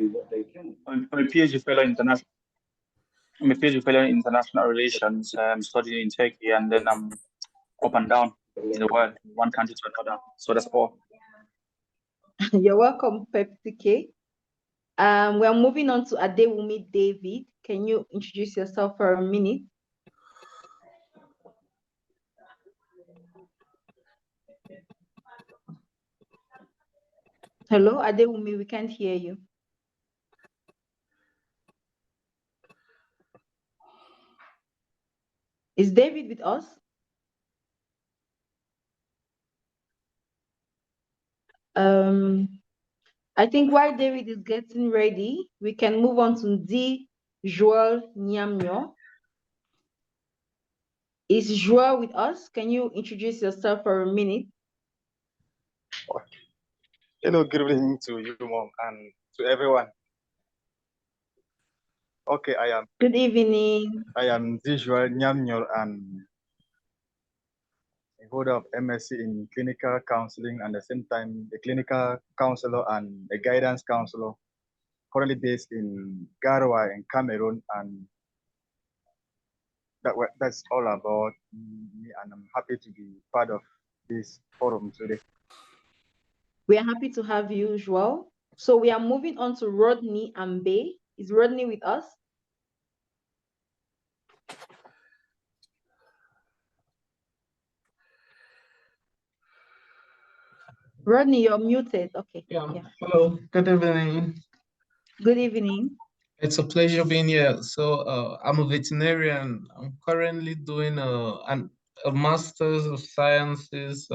I'm a PhD fellow in international. I'm a PhD fellow in international relations. I'm studying in Turkey, and then I'm up and down in the world, one country to another. So that's all. You're welcome, Pepsi K. We're moving on to Adewumi David. Can you introduce yourself for a minute? Hello, Adewumi, we can't hear you. Is David with us? I think while David is getting ready, we can move on to D. Joel Nyamyo. Is Joel with us? Can you introduce yourself for a minute? Hello, good evening to you, Mom, and to everyone. Okay, Good evening. I am Joel Nyamnyor, and a holder of MSc in clinical counseling, and at the same time a clinical counselor and a guidance counselor, currently based in Garoua in Cameroon, and that's all about me, and I'm happy to be part of this forum today. We are happy to have you, Joel. So we are moving on to Rodney Ambe. Is Rodney with us? Rodney, you're muted. Okay. Yeah. Hello. Good evening. Good evening. It's a pleasure being here. So I'm a veterinarian. I'm currently doing a Master's of Sciences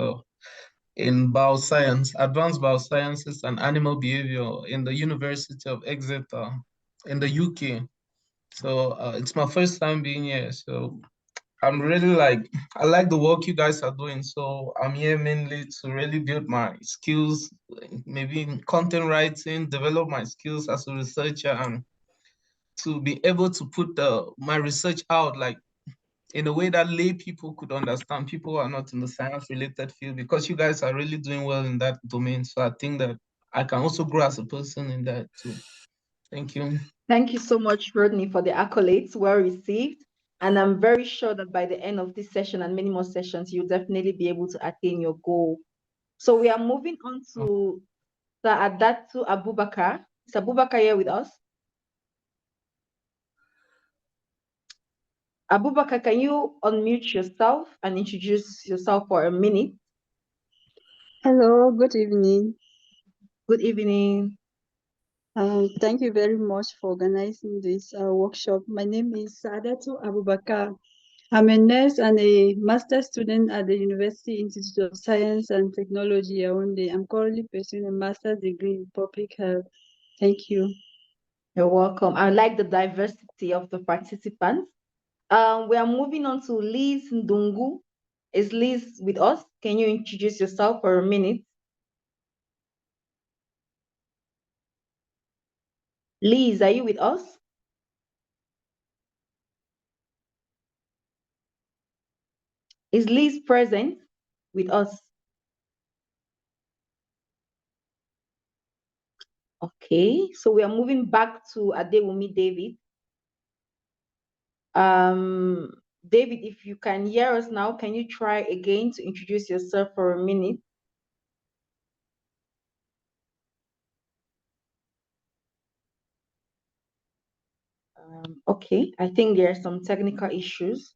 in Bioscience, Advanced Biosciences and Animal Behavior in the University of Exeter in the UK. So it's my first time being here. So I'm really I like the work you guys are doing. So I'm here mainly to really build my skills, maybe in content writing, develop my skills as a researcher, and to be able to put my research out in a way that lay people could understand, people who are not in the science related field, because you guys are really doing well in that domain. So I think that I can also grow as a person in that too. Thank you. Thank you so much, Rodney, for the accolades. Well received. And I'm very sure that by the end of this session and many more sessions, you'll definitely be able to attain your goal. So we are moving on to Saadatu Abubakar. Is Abubakar here with us? Abubakar, can you unmute yourself and introduce yourself for a minute? Hello, good evening. Good evening. Thank you very much for organizing this workshop. My name is Saadatu Abubakar. I'm a nurse and a master's student at the University Institute of Science and Technology, Yaoundé. I'm currently pursuing a master's degree in public health. Thank you. You're welcome. I like the diversity of the participants. We are moving on to Liz Ndungu. Is Liz with us? Can you introduce yourself for a minute? Liz, are you with us? Is Liz present with us? Okay, so we are moving back to Adewumi David. David, if you can hear us now, can you try again to introduce yourself for a minute? Okay, I think there are some technical issues.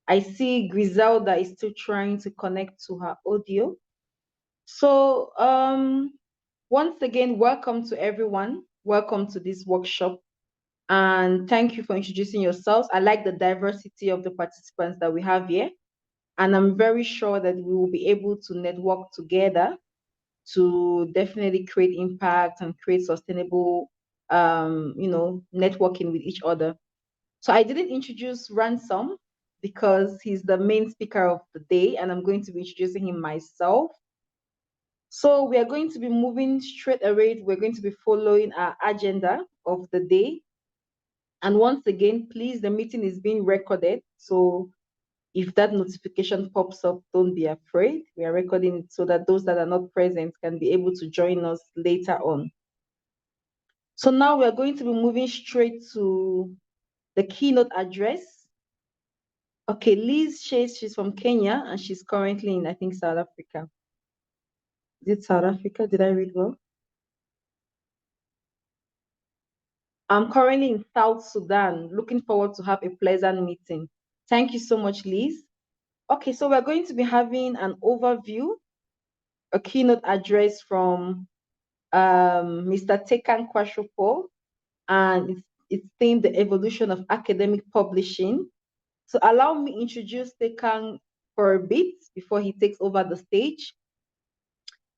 I see Griselda is still trying to connect to her audio. So once again, welcome to everyone. Welcome to this workshop. And thank you for introducing yourselves. I like the diversity of the participants that we have here. And I'm very sure that we will be able to network together to definitely create impact and create sustainable, networking with each other. So I didn't introduce Ransom because he's the main speaker of the day, and I'm going to be introducing him myself. So we are going to be moving straight away. We're going to be following our agenda of the day. And once again, please, the meeting is being recorded. So if that notification pops up, don't be afraid. We are recording it so that those that are not present can be able to join us later on. So now we're going to be moving straight to the keynote address. Okay, Liz says she's from Kenya and she's currently in, I think, South Africa. Is it South Africa? Did I read well? I'm currently in South Sudan. Looking forward to have a pleasant meeting. Thank you so much, Liz. Okay, so we're going to be having an overview, a keynote address from Mr. Tekan Kwashopo, and it's themed the evolution of academic publishing. So allow me introduce Tekan for a bit before he takes over the stage.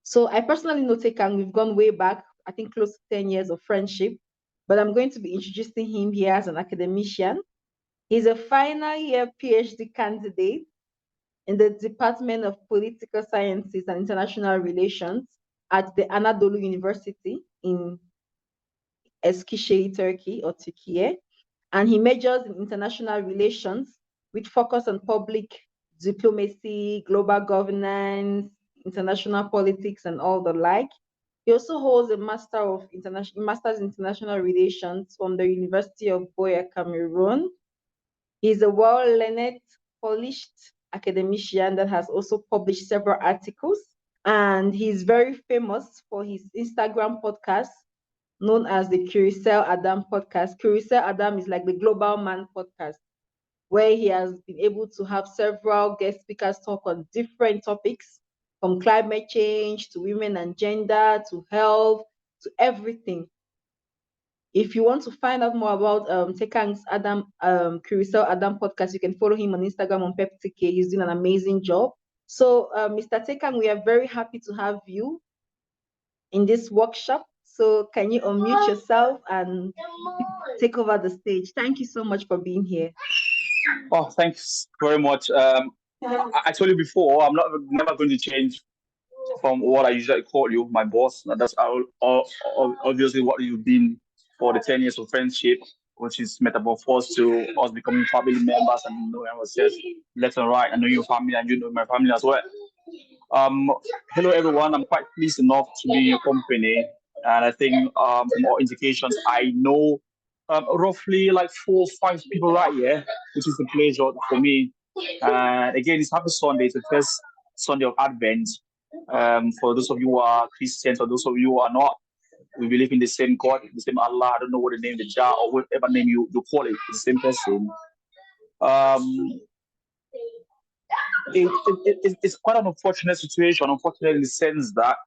So I personally know Tekan, we've gone way back, I think close to 10 years of friendship, but I'm going to be introducing him here as an academician. He's a final year PhD candidate in the Department of Political Sciences and International Relations at the Anadolu University in Eskişehir, Turkey, or Turkey. And he majors in international relations with focus on public diplomacy, global governance, international politics, and all the like. He also holds a master's in international relations from the University of Buea, Cameroon. He's a well-learned, polished academician that has also published several articles, and he's very famous for his Instagram podcast known as the Curicel Adam podcast. Curicel Adam is like the Global Man podcast, where he has been able to have several guest speakers talk on different topics, from climate change to women and gender to health to everything. If you want to find out more about Tekan's Adam Curicel Adam podcast, you can follow him on Instagram on PepTK. He's doing an amazing job. So, Mr. Tekan, we are very happy to have you in this workshop. So can you unmute yourself and take over the stage? Thank you so much for being here. Oh, thanks very much. I told you before, I'm never going to change from what I usually call you, my boss. That's obviously what you've been for the 10 years of friendship, which is metamorphosed to us becoming family members and knowing ourselves left and right. I know your family and you know my family as well. Hello everyone. I'm quite pleased enough to be in your company, and I think from all indications, I know roughly like 4 or 5 people right here, which is a pleasure for me. Again, it's Happy Sunday. It's the first Sunday of Advent. For those of you who are Christians or those of you who are not, we believe in the same God, the same Allah. I don't know what the name, the Jah, or whatever name you call it, the same person. It's quite an unfortunate situation, unfortunate in the sense that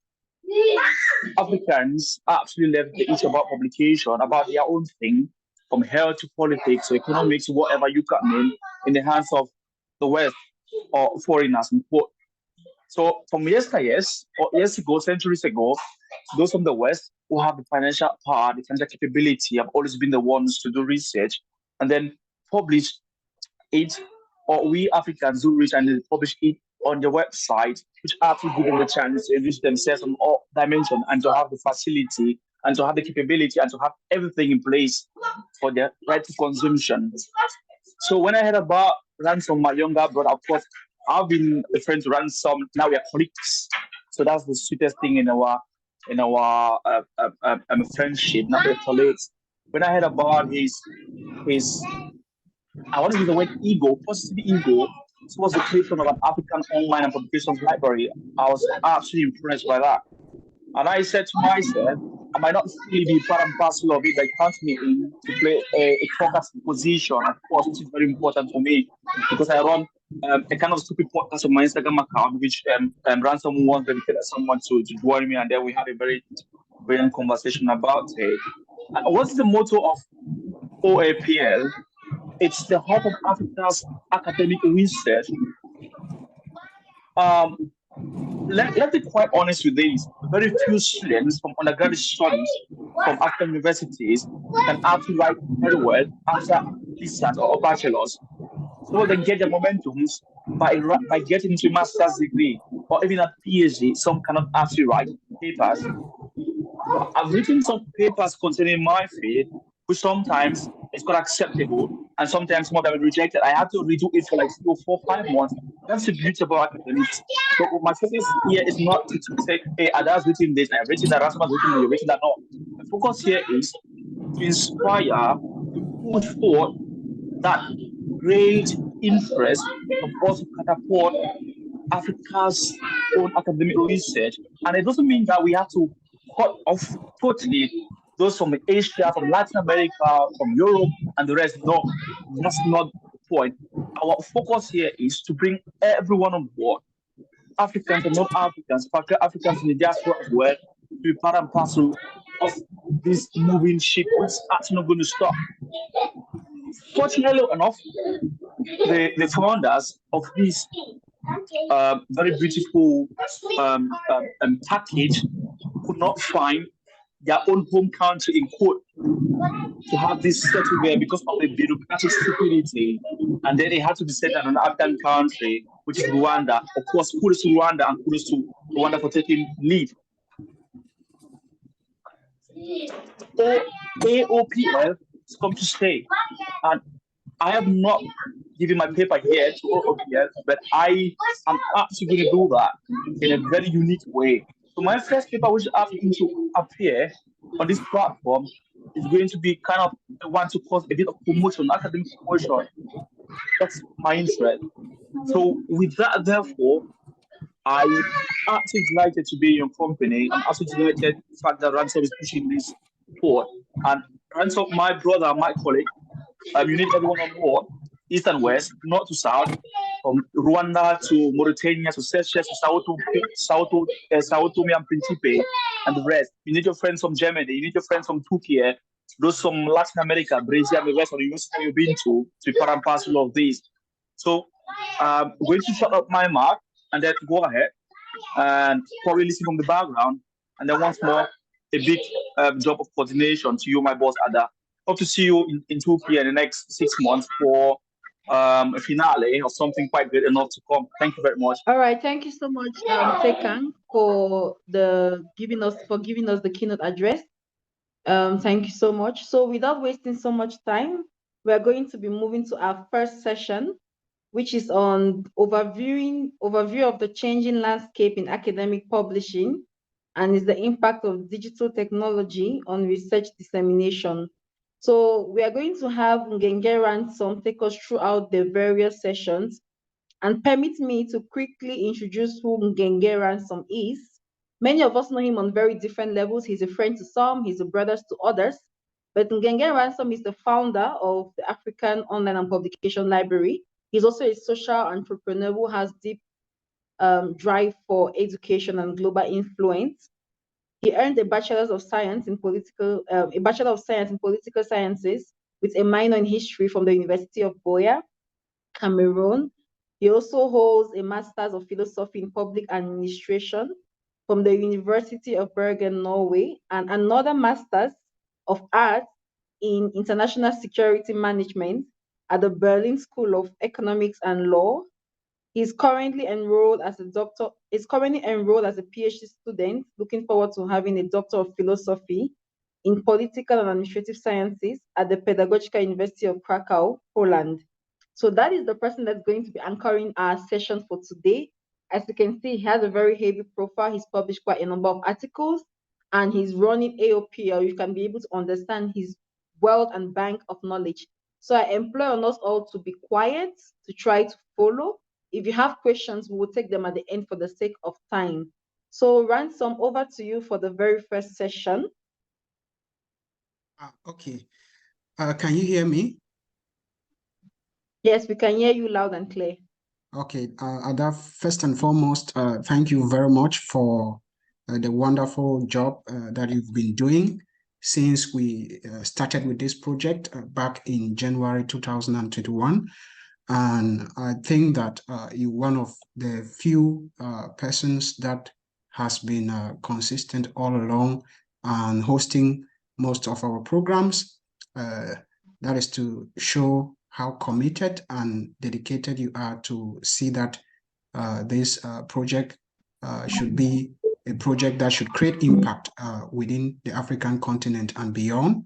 Africans absolutely left the issue about publication, about their own thing, from health to politics, to economics, whatever you can in the hands of the West or foreigners. So from years ago, centuries ago, those from the West who have the financial power, the financial capability, have always been the ones to do research and then publish it, or we Africans do research and then publish it on the website, which actually give them the chance to enrich themselves on all dimensions and to have the facility and to have the capability and to have everything in place for their right to consumption. So when I heard about Ransom, my younger brother, of course, I've been a friend to Ransom. Now we are colleagues. So that's the sweetest thing in our friendship, not the colleagues. When I heard about his I want to use the word ego, positive ego, towards the creation of an African online and publications library. I was absolutely impressed by that. And I said to myself, I might not really be part and parcel of it, but it counts me in to play a focused position, of course, which is very important for me because I run a kind of stupid podcast on my Instagram account, which Ransom once dedicated someone to join me, and then we had a very brilliant conversation about it. What's the motto of OAPL? It's the hub of Africa's academic research. Let's be quite honest with this. Very few students from undergraduate studies from African universities can actually write very well after distance or bachelor's. So they get their momentums by getting into a master's degree or even a PhD. Some cannot actually write papers. I've written some papers concerning my field, which sometimes it's not acceptable and sometimes more than rejected. I have to redo it for like 3 or 4 or 5 months. That's the beauty about academics. So my focus here is not to say, hey, Ada's written this, I've written that, Rasmus written that, you've written that. No. My focus here is to inspire, to push forward that great interest of also catapult Africa's own academic research. And it doesn't mean that we have to cut off totally those from Asia, from Latin America, from Europe, and the rest. No, that's not the point. Our focus here is to bring everyone on board, Africans and non-Africans, Africans in the diaspora as well, to be part and parcel of this moving ship, which is actually not going to stop. Fortunately enough, the founders of this very beautiful package could not find their own home country in court to have this settled there because of the bureaucratic stupidity. And then it had to be set in an African country, which is Rwanda. Of course, kudos to Rwanda and kudos to Rwanda for taking lead. AOPL has come to stay. And I have not given my paper yet to AOPL, but I am actually going to do that in a very unique way. So my first paper, which is going to appear on this platform, is going to be kind of the one to cause a bit of promotion, academic promotion. That's my interest. So with that, therefore, I'm absolutely delighted to be in your company. I'm absolutely delighted the fact that Ransom is pushing this forward. And Ransom, my brother, my colleague, you need everyone on board, east and west, north to south, from Rwanda to Mauritania to Seychelles to Sao Tome and Principe, and the rest. You need your friends from Germany, you need your friends from Turkey, those from Latin America, Brazil, and the rest of the university you've been to be part and parcel of this. So I'm going to shut up my mouth and then go ahead and probably listen from the background. And then once more, a big job of coordination to you, my boss, Ada. Hope to see you in Turkey in the next 6 months for a finale or something quite good enough to come. Thank you very much. All right, thank you so much, Tekang, for giving us the keynote address. Thank you so much. So without wasting so much time, we're going to be moving to our first session, which is on overview of the changing landscape in academic publishing and is the impact of digital technology on research dissemination. So we are going to have Ngenge Ransom take us throughout the various sessions, and permit me to quickly introduce who Ngenge Ransom is. Many of us know him on very different levels. He's a friend to some, he's a brother to others. But Ngenge Ransom is the founder of the African Online and Publication Library. He's also a social entrepreneur who has deep drive for education and global influence. He earned a Bachelor of Science in Political Sciences with a minor in history from the University of Boya, Cameroon. He also holds a Master's of Philosophy in Public Administration from the University of Bergen, Norway, and another Master's of Arts in International Security Management at the Berlin School of Economics and Law. He's currently enrolled as a PhD student, looking forward to having a Doctor of Philosophy in Political and Administrative Sciences at the Pedagogical University of Krakow, Poland. So that is the person that's going to be anchoring our session for today. As you can see, he has a very heavy profile. He's published quite a number of articles and he's running AOPL. You can be able to understand his wealth and bank of knowledge. So I employ on us all to be quiet, to try to follow. If you have questions, we will take them at the end for the sake of time. So Ransom, over to you for the very first session. Okay. Can you hear me? Yes, we can hear you loud and clear. Okay. Ada, first and foremost, thank you very much for the wonderful job that you've been doing since we started with this project back in January 2021. And I think that you're one of the few persons that has been consistent all along and hosting most of our programs. That is to show how committed and dedicated you are to see that this project should be a project that should create impact within the African continent and beyond.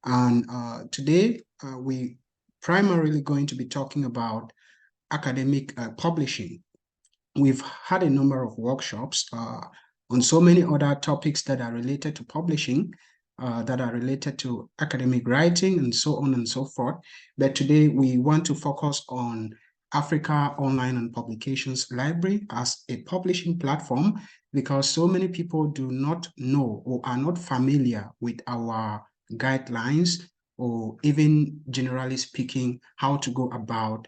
And today we primarily going to be talking about academic publishing. We've had a number of workshops on so many other topics that are related to publishing, that are related to academic writing and so on and so forth. But today we want to focus on Africa Online and Publications Library as a publishing platform, because so many people do not know or are not familiar with our guidelines, or even generally speaking, how to go about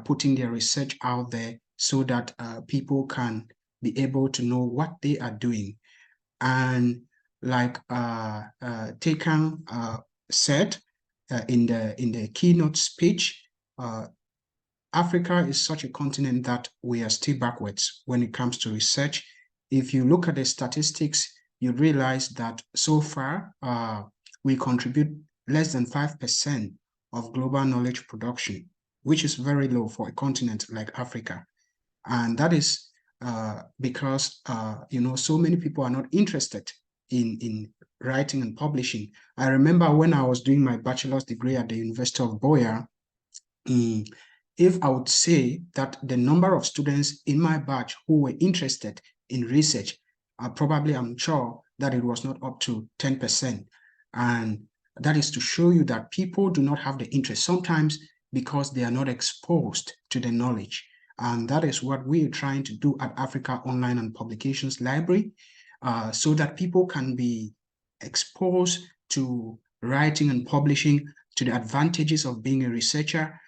putting their research out there so that people can be able to know what they are doing. And like Tekan said in the keynote speech, Africa is such a continent that we are still backwards when it comes to research. If you look at the statistics, you realize that so far we contribute less than 5% of global knowledge production, which is very low for a continent like Africa. And that is because so many people are not interested in writing and publishing. I remember when I was doing my bachelor's degree at the University of Boya, if I would say that the number of students in my batch who were interested in research, probably I'm sure that it was not up to 10%. And that is to show you that people do not have the interest sometimes because they are not exposed to the knowledge. And that is what we are trying to do at Africa Online and Publications Library, so that people can be exposed to writing and publishing, to the advantages of being a researcher.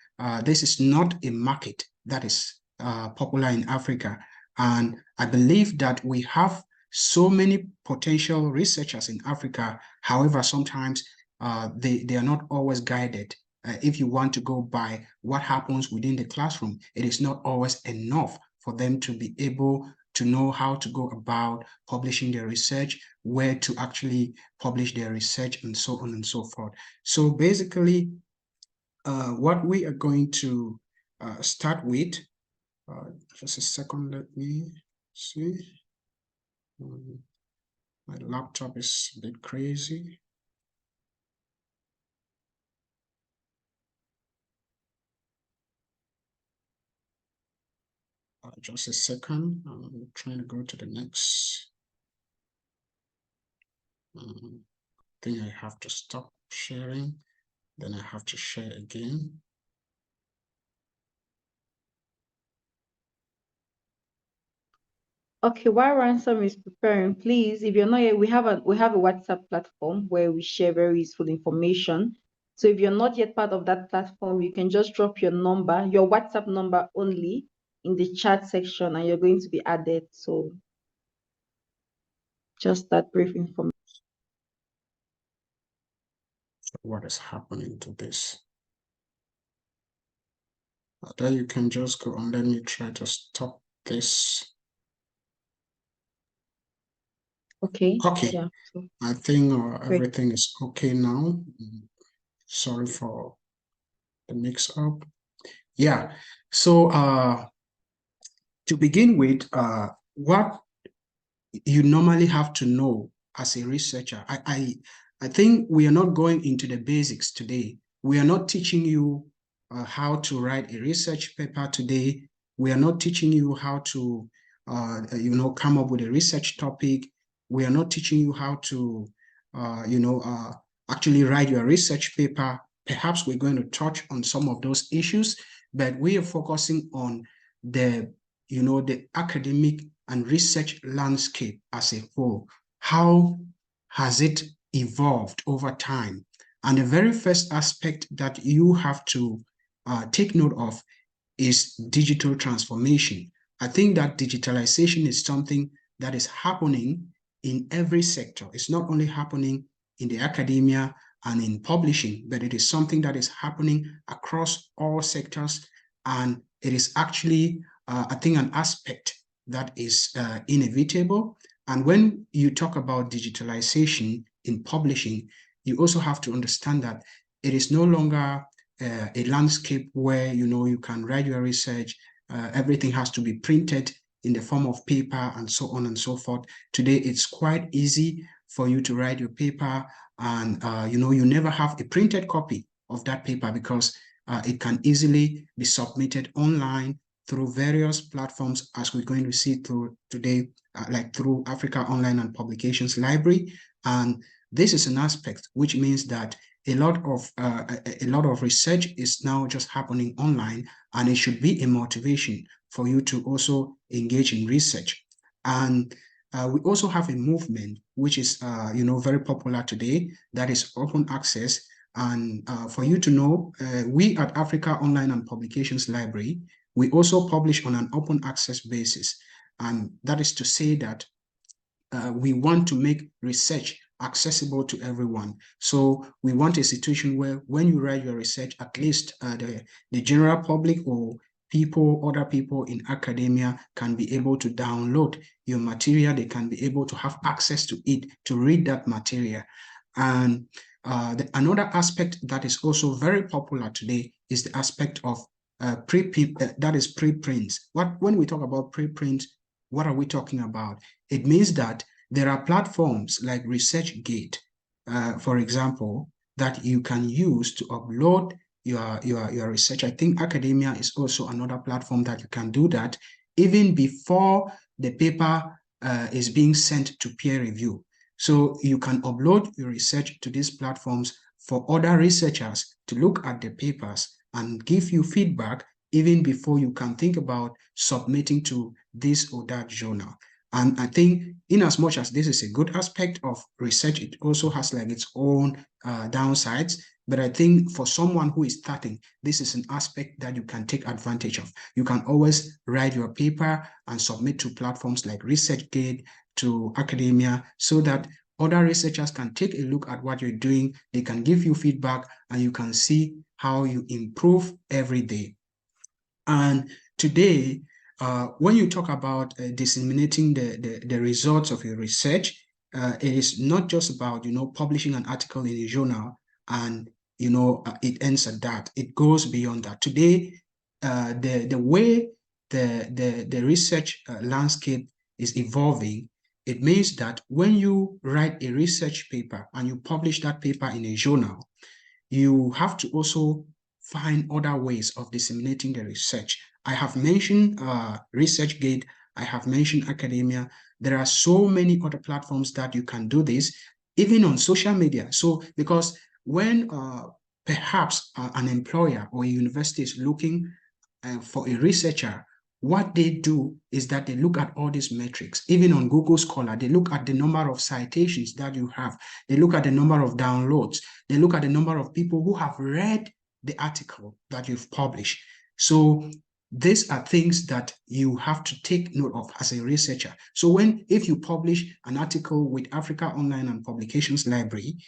This is not a market that is popular in Africa. And I believe that we have so many potential researchers in Africa. However, sometimes they are not always guided. If you want to go by what happens within the classroom, it is not always enough for them to be able to know how to go about publishing their research, where to actually publish their research, and so on and so forth. So basically, what we are going to start with, just a second, let me see. My laptop is a bit crazy. Just a second, I'm trying to go to the next. I think I have to stop sharing, then I have to share again. Okay, while Ransom is preparing, please, if you're not yet, we have a WhatsApp platform where we share very useful information. So if you're not yet part of that platform, you can just drop your number, your WhatsApp number only, in the chat section, and you're going to be added. So just that brief information. So what is happening to this? Then you can just go and let me try to stop this. Okay. Okay. Yeah. So, I think everything is okay now. Sorry for the mix-up. Yeah. So to begin with, what you normally have to know as a researcher, I think we are not going into the basics today. We are not teaching you how to write a research paper today. We are not teaching you how to, come up with a research topic. We are not teaching you how to, actually write your research paper. Perhaps we're going to touch on some of those issues, but we are focusing on the academic and research landscape as a whole. How has it evolved over time? And the very first aspect that you have to take note of is digital transformation. I think that digitalization is something that is happening in every sector. It's not only happening in the academia and in publishing, but it is something that is happening across all sectors. And it is actually, I think, an aspect that is inevitable. And when you talk about digitalization in publishing, you also have to understand that it is no longer a landscape where you can write your research. Everything has to be printed in the form of paper and so on and so forth. Today, it's quite easy for you to write your paper, and you never have a printed copy of that paper because it can easily be submitted online through various platforms, as we're going to see through today, like through Africa Online and Publications Library. And this is an aspect which means that a lot of research is now just happening online, and it should be a motivation for you to also engage in research. And we also have a movement which is very popular today, that is open access. And for you to know, we at Africa Online and Publications Library, we also publish on an open access basis. And that is to say that we want to make research accessible to everyone. So we want a situation where when you write your research, at least the general public or other people in academia can be able to download your material. They can be able to have access to it, to read that material. And another aspect that is also very popular today is the aspect of preprints. When we talk about preprint, what are we talking about? It means that there are platforms like ResearchGate, for example, that you can use to upload your research. I think academia is also another platform that you can do that even before the paper is being sent to peer review. So you can upload your research to these platforms for other researchers to look at the papers and give you feedback even before you can think about submitting to this or that journal. And I think in as much as this is a good aspect of research, it also has like its own downsides. But I think for someone who is starting, this is an aspect that you can take advantage of. You can always write your paper and submit to platforms like ResearchGate, to academia, so that other researchers can take a look at what you're doing. They can give you feedback and you can see how you improve every day. And today, when you talk about disseminating the results of your research, it is not just about publishing an article in a journal and it ends at that. It goes beyond that. Today, the way the research landscape is evolving, it means that when you write a research paper and you publish that paper in a journal, you have to also find other ways of disseminating the research. I have mentioned ResearchGate, I have mentioned academia. There are so many other platforms that you can do this, even on social media. So because when perhaps an employer or a university is looking for a researcher, what they do is that they look at all these metrics. Even on Google Scholar, they look at the number of citations that you have. They look at the number of downloads. They look at the number of people who have read the article that you've published. So these are things that you have to take note of as a researcher. So if you publish an article with Africa Online and Publications Library,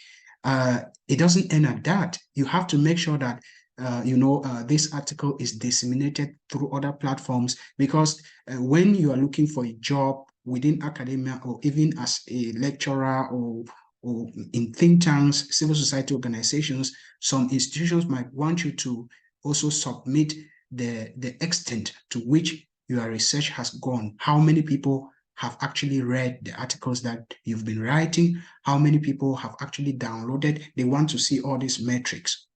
it doesn't end at that. You have to make sure that this article is disseminated through other platforms, because when you are looking for a job within academia or even as a lecturer or in think tanks, civil society organizations, some institutions might want you to also submit the extent to which your research has gone, how many people have actually read the articles that you've been writing, how many people have actually downloaded. They want to see all these metrics.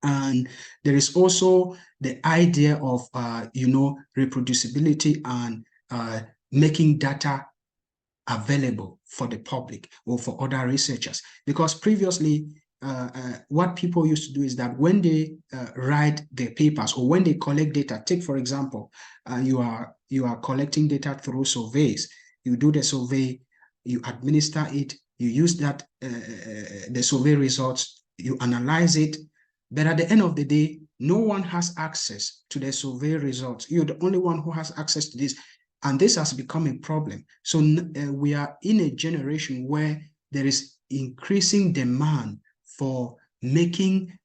And there is also the idea of, reproducibility and making data available for the public or for other researchers. Because previously, what people used to do is that when they write their papers or when they collect data, take for example, you are collecting data through surveys. You do the survey, you administer it, you use that the survey results, you analyze it. But at the end of the day, no one has access to the survey results. You're the only one who has access to this. And this has become a problem. So we are in a generation where there is increasing demand for making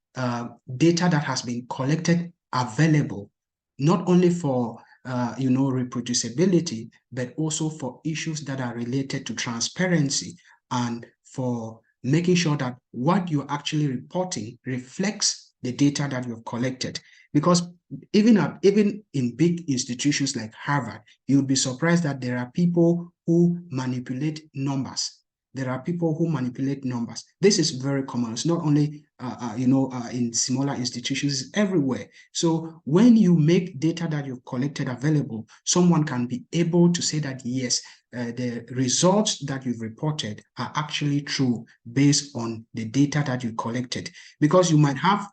data that has been collected available, not only for reproducibility, but also for issues that are related to transparency and for making sure that what you're actually reporting reflects the data that you've collected. Because even in big institutions like Harvard, you'll be surprised that there are people who manipulate numbers. there are people who manipulate numbers. This is very common. It's not only in smaller institutions, it's everywhere. So when you make data that you've collected available, someone can be able to say that yes, the results that you've reported are actually true based on the data that you collected. Because you might have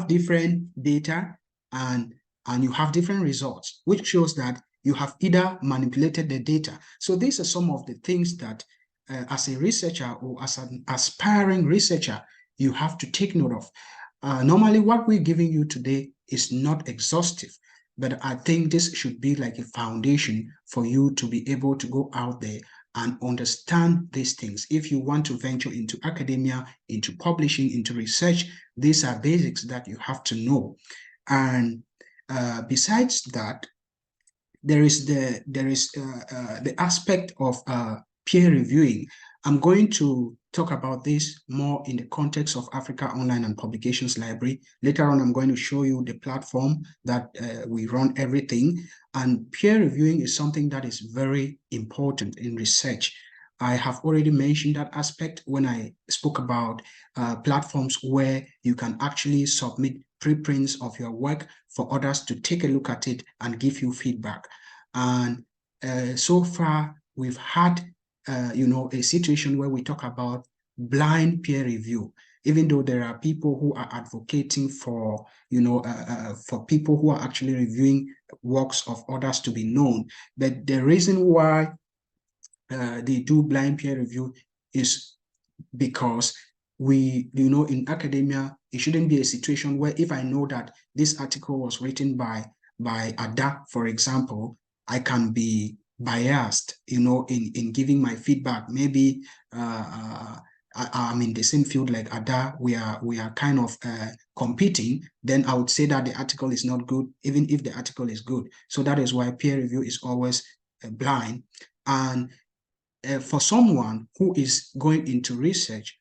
different data and you have different results, which shows that you have either manipulated the data. So these are some of the things that as a researcher or as an aspiring researcher, you have to take note of. Normally, what we're giving you today is not exhaustive, but I think this should be like a foundation for you to be able to go out there and understand these things. If you want to venture into academia, into publishing, into research, these are basics that you have to know. And besides that, there is the aspect of peer reviewing. I'm going to talk about this more in the context of Africa Online and Publications Library. Later on, I'm going to show you the platform that we run everything. And peer reviewing is something that is very important in research. I have already mentioned that aspect when I spoke about platforms where you can actually submit preprints of your work for others to take a look at it and give you feedback. And so far, we've had a situation where we talk about blind peer review, even though there are people who are advocating for, for people who are actually reviewing works of others to be known. But the reason why they do blind peer review is because in academia, it shouldn't be a situation where if I know that this article was written by Ada, for example, I can be biased, in giving my feedback. Maybe I'm in the same field like Ada, we are kind of competing, then I would say that the article is not good, even if the article is good. So that is why peer review is always blind. And for someone who is going into research,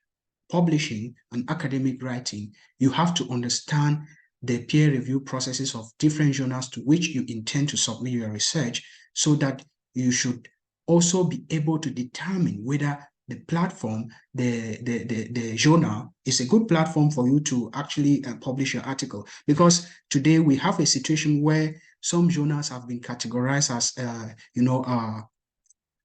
publishing, and academic writing, you have to understand the peer review processes of different journals to which you intend to submit your research, so that you should also be able to determine whether the platform, the journal, is a good platform for you to actually publish your article. Because today we have a situation where some journals have been categorized as,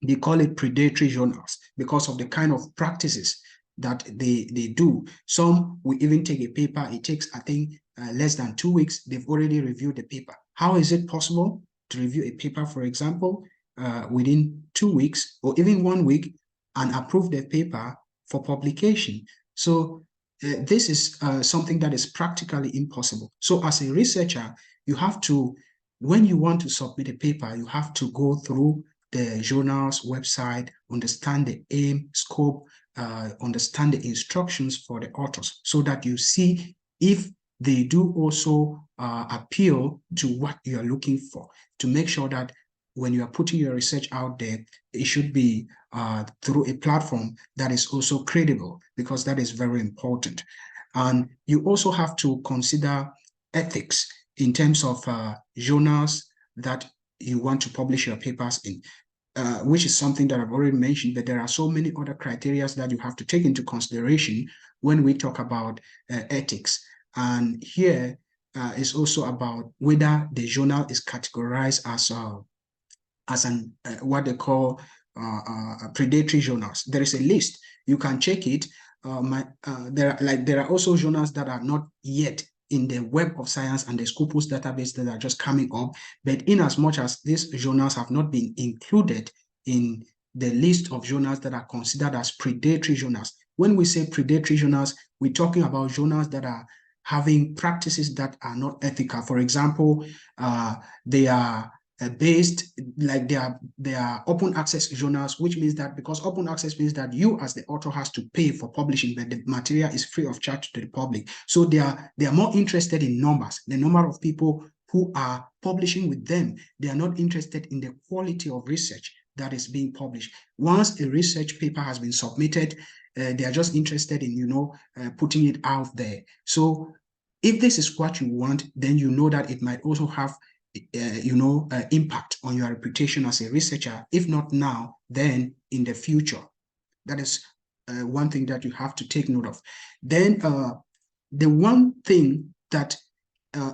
they call it predatory journals because of the kind of practices that they do. Some will even take a paper. It takes, I think, less than 2 weeks. They've already reviewed the paper. How is it possible to review a paper, for example, within 2 weeks or even 1 week and approve the paper for publication? So this is something that is practically impossible. So as a researcher, you have to, when you want to submit a paper, you have to go through the journal's website, understand the aim, scope, understand the instructions for the authors, so that you see if they do also appeal to what you are looking for, to make sure that when you are putting your research out there, it should be through a platform that is also credible, because that is very important. And you also have to consider ethics in terms of journals that you want to publish your papers in, which is something that I've already mentioned, but there are so many other criteria that you have to take into consideration when we talk about ethics. And here is also about whether the journal is categorized as what they call predatory journals. There is a list. You can check it. There are also journals that are not yet in the Web of Science and the Scopus database that are just coming up. But in as much as these journals have not been included in the list of journals that are considered as predatory journals. When we say predatory journals, we're talking about journals that are having practices that are not ethical. For example, they are based, like they are open access journals, which means that, because open access means that you as the author has to pay for publishing, but the material is free of charge to the public. So they are more interested in numbers, the number of people who are publishing with them. They are not interested in the quality of research that is being published. Once a research paper has been submitted, they are just interested in, putting it out there. So if this is what you want, then you know that it might also have impact on your reputation as a researcher, if not now, then in the future. That is one thing that you have to take note of. Then the one thing that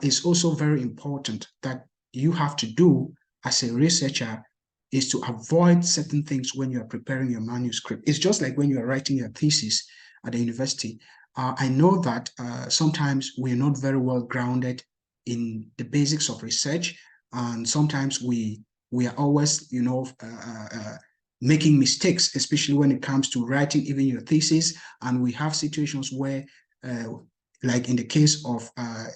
is also very important that you have to do as a researcher is to avoid certain things when you are preparing your manuscript. It's just like when you are writing your thesis at the university. I know that sometimes we're not very well grounded in the basics of research, and sometimes we are always, making mistakes, especially when it comes to writing even your thesis. And we have situations where, like in the case of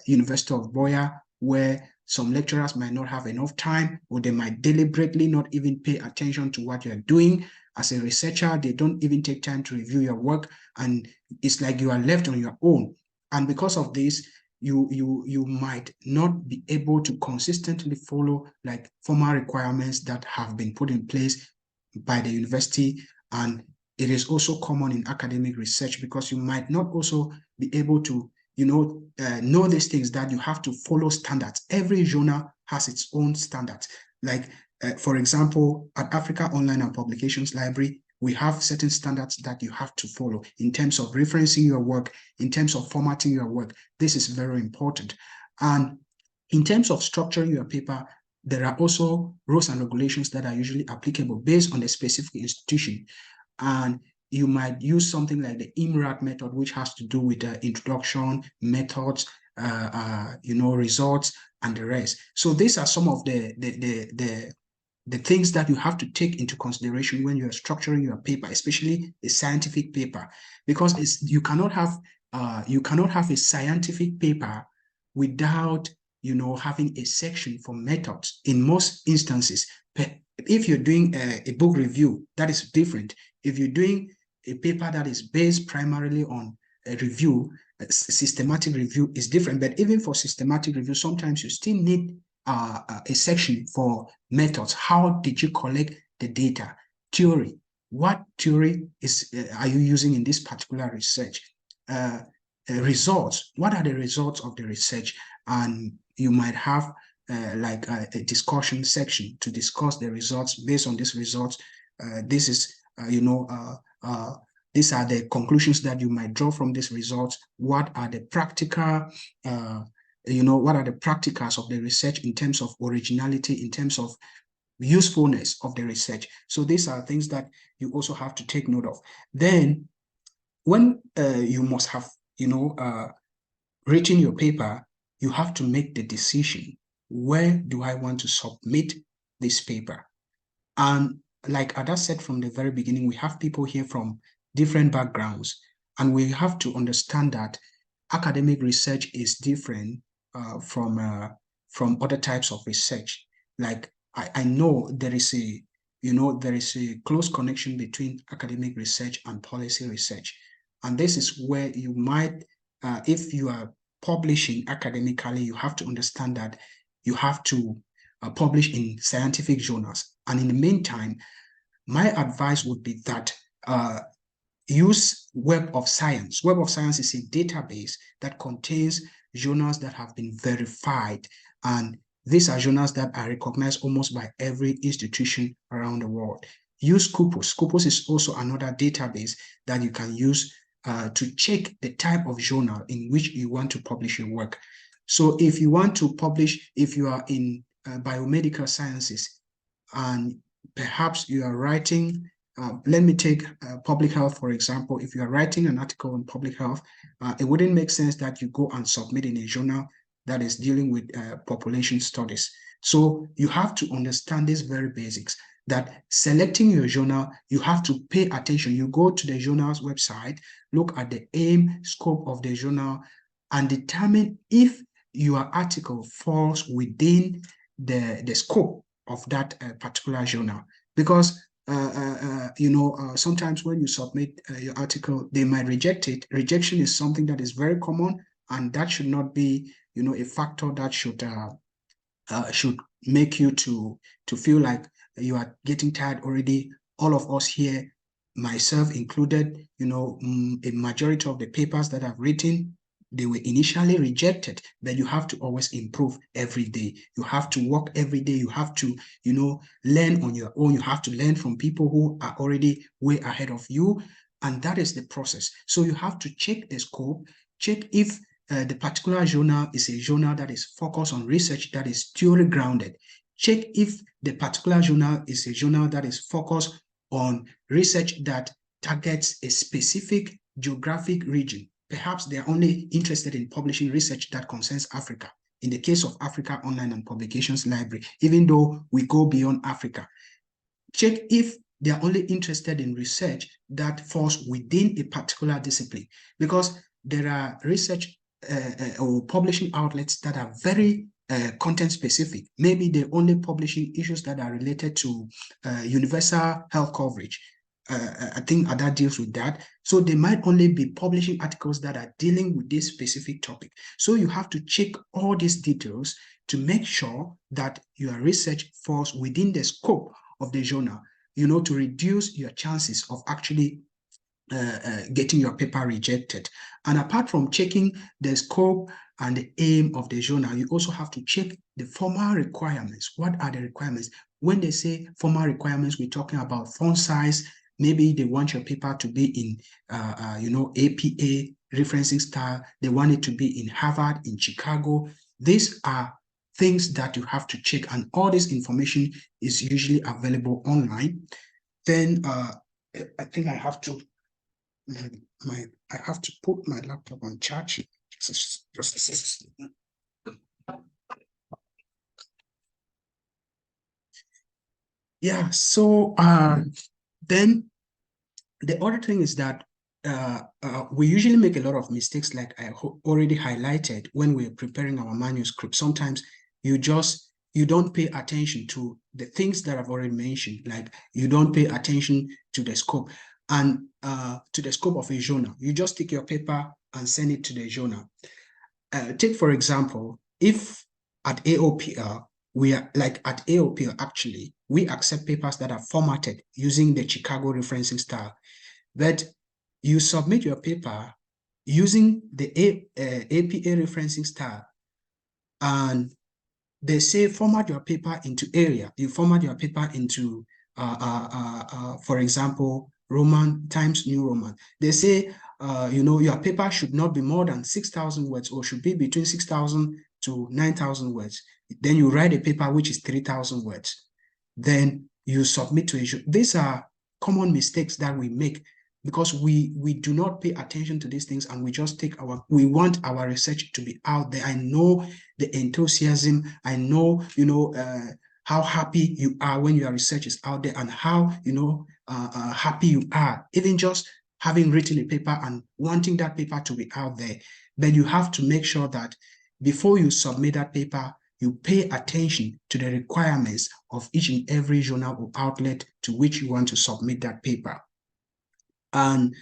University of Boya, where some lecturers might not have enough time, or they might deliberately not even pay attention to what you're doing. As a researcher, they don't even take time to review your work, and it's like you are left on your own. And because of this, you might not be able to consistently follow like formal requirements that have been put in place by the university. And it is also common in academic research, because you might not also be able to know these things, that you have to follow standards. Every journal has its own standards. Like, for example, at Africa Online and Publications Library, we have certain standards that you have to follow in terms of referencing your work, in terms of formatting your work. This is very important. And in terms of structuring your paper, there are also rules and regulations that are usually applicable based on the specific institution. And you might use something like the IMRAT method, which has to do with introduction, methods, results, and the rest. So these are some of the things that you have to take into consideration when you are structuring your paper, especially a scientific paper, because you cannot have a scientific paper without having a section for methods. In most instances, if you're doing a book review, that is different. If you're doing a paper that is based primarily on a review, a systematic review is different. But even for systematic review, sometimes you still need a section for methods. How did you collect the data? Theory. What theory are you using in this particular research? Results. What are the results of the research? And you might have a discussion section to discuss the results. Based on these results, these are the conclusions that you might draw from these results. What are the practical, what are the practicals of the research in terms of originality, in terms of usefulness of the research? So these are things that you also have to take note of. Then, when you must have, written your paper, you have to make the decision, where do I want to submit this paper? And like Ada said from the very beginning, we have people here from different backgrounds, and we have to understand that academic research is different from other types of research. Like I know there is a close connection between academic research and policy research, and this is where you might, if you are publishing academically, you have to understand that you have to publish in scientific journals. And in the meantime, my advice would be that use Web of Science. Web of Science is a database that contains journals that have been verified, and these are journals that are recognized almost by every institution around the world. Use Scopus. Scopus is also another database that you can use to check the type of journal in which you want to publish your work. So if you want to publish, if you are in biomedical sciences, and perhaps you are writing, let me take public health, for example. If you are writing an article on public health, it wouldn't make sense that you go and submit in a journal that is dealing with population studies. So you have to understand these very basics, that selecting your journal, you have to pay attention. You go to the journal's website, look at the aim, scope of the journal, and determine if your article falls within the scope of that particular journal. Because sometimes when you submit your article, they might reject it. Rejection is something that is very common, and that should not be, a factor that should make you to feel like you are getting tired already. All of us here, myself included, a majority of the papers that I've written, they were initially rejected, but you have to always improve every day. You have to work every day. You have to, learn on your own. You have to learn from people who are already way ahead of you. And that is the process. So you have to check the scope, check if the particular journal is a journal that is focused on research that is theory grounded. Check if the particular journal is a journal that is focused on research that targets a specific geographic region. Perhaps they are only interested in publishing research that concerns Africa. In the case of Africa Online and Publications Library, even though we go beyond Africa, check if they are only interested in research that falls within a particular discipline, because there are research or publishing outlets that are very content specific. Maybe they're only publishing issues that are related to universal health coverage. I think Ada deals with that. So they might only be publishing articles that are dealing with this specific topic. So you have to check all these details to make sure that your research falls within the scope of the journal, to reduce your chances of actually getting your paper rejected. And apart from checking the scope and the aim of the journal, you also have to check the formal requirements. What are the requirements? When they say formal requirements, we're talking about font size. Maybe they want your paper to be in, APA referencing style. They want it to be in Harvard, in Chicago. These are things that you have to check, and all this information is usually available online. Then I think I have to put my laptop on charge. Yeah, so then the other thing is that we usually make a lot of mistakes, like I already highlighted when we're preparing our manuscript. Sometimes you don't pay attention to the things that I've already mentioned, like you don't pay attention to the scope and to the scope of a journal. You just take your paper and send it to the journal. Take, for example, if at AOPL, actually, we accept papers that are formatted using the Chicago referencing style, but you submit your paper using the APA referencing style, and they say format your paper into area. You format your paper into, for example, Roman Times New Roman. They say, your paper should not be more than 6,000 words, or should be between 6,000 to 9,000 words. Then you write a paper which is 3,000 words. Then you submit to a. These are common mistakes that we make, because we do not pay attention to these things, and we just we want our research to be out there. I know the enthusiasm, I know, how happy you are when your research is out there, and how, happy you are, even just having written a paper and wanting that paper to be out there. But you have to make sure that before you submit that paper, you pay attention to the requirements of each and every journal or outlet to which you want to submit that paper. And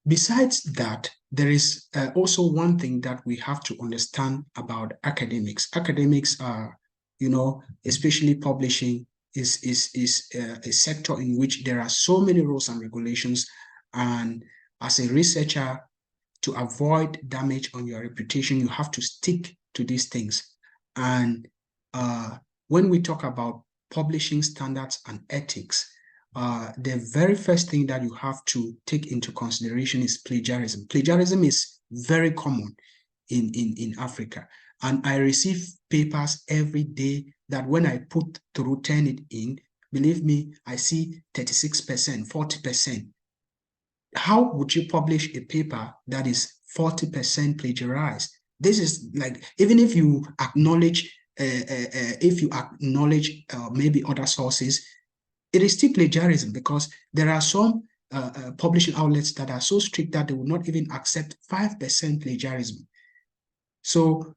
besides that, there is also one thing that we have to understand about academics. Academics are, especially publishing, is a sector in which there are so many rules and regulations. And as a researcher, to avoid damage on your reputation, you have to stick to these things. And when we talk about publishing standards and ethics, the very first thing that you have to take into consideration is plagiarism. Plagiarism is very common in Africa. And I receive papers every day that when I turn it in, believe me, I see 36%, 40%. How would you publish a paper that is 40% plagiarized? This is like, even if you acknowledge, maybe other sources, it is still plagiarism, because there are some publishing outlets that are so strict that they will not even accept 5% plagiarism. So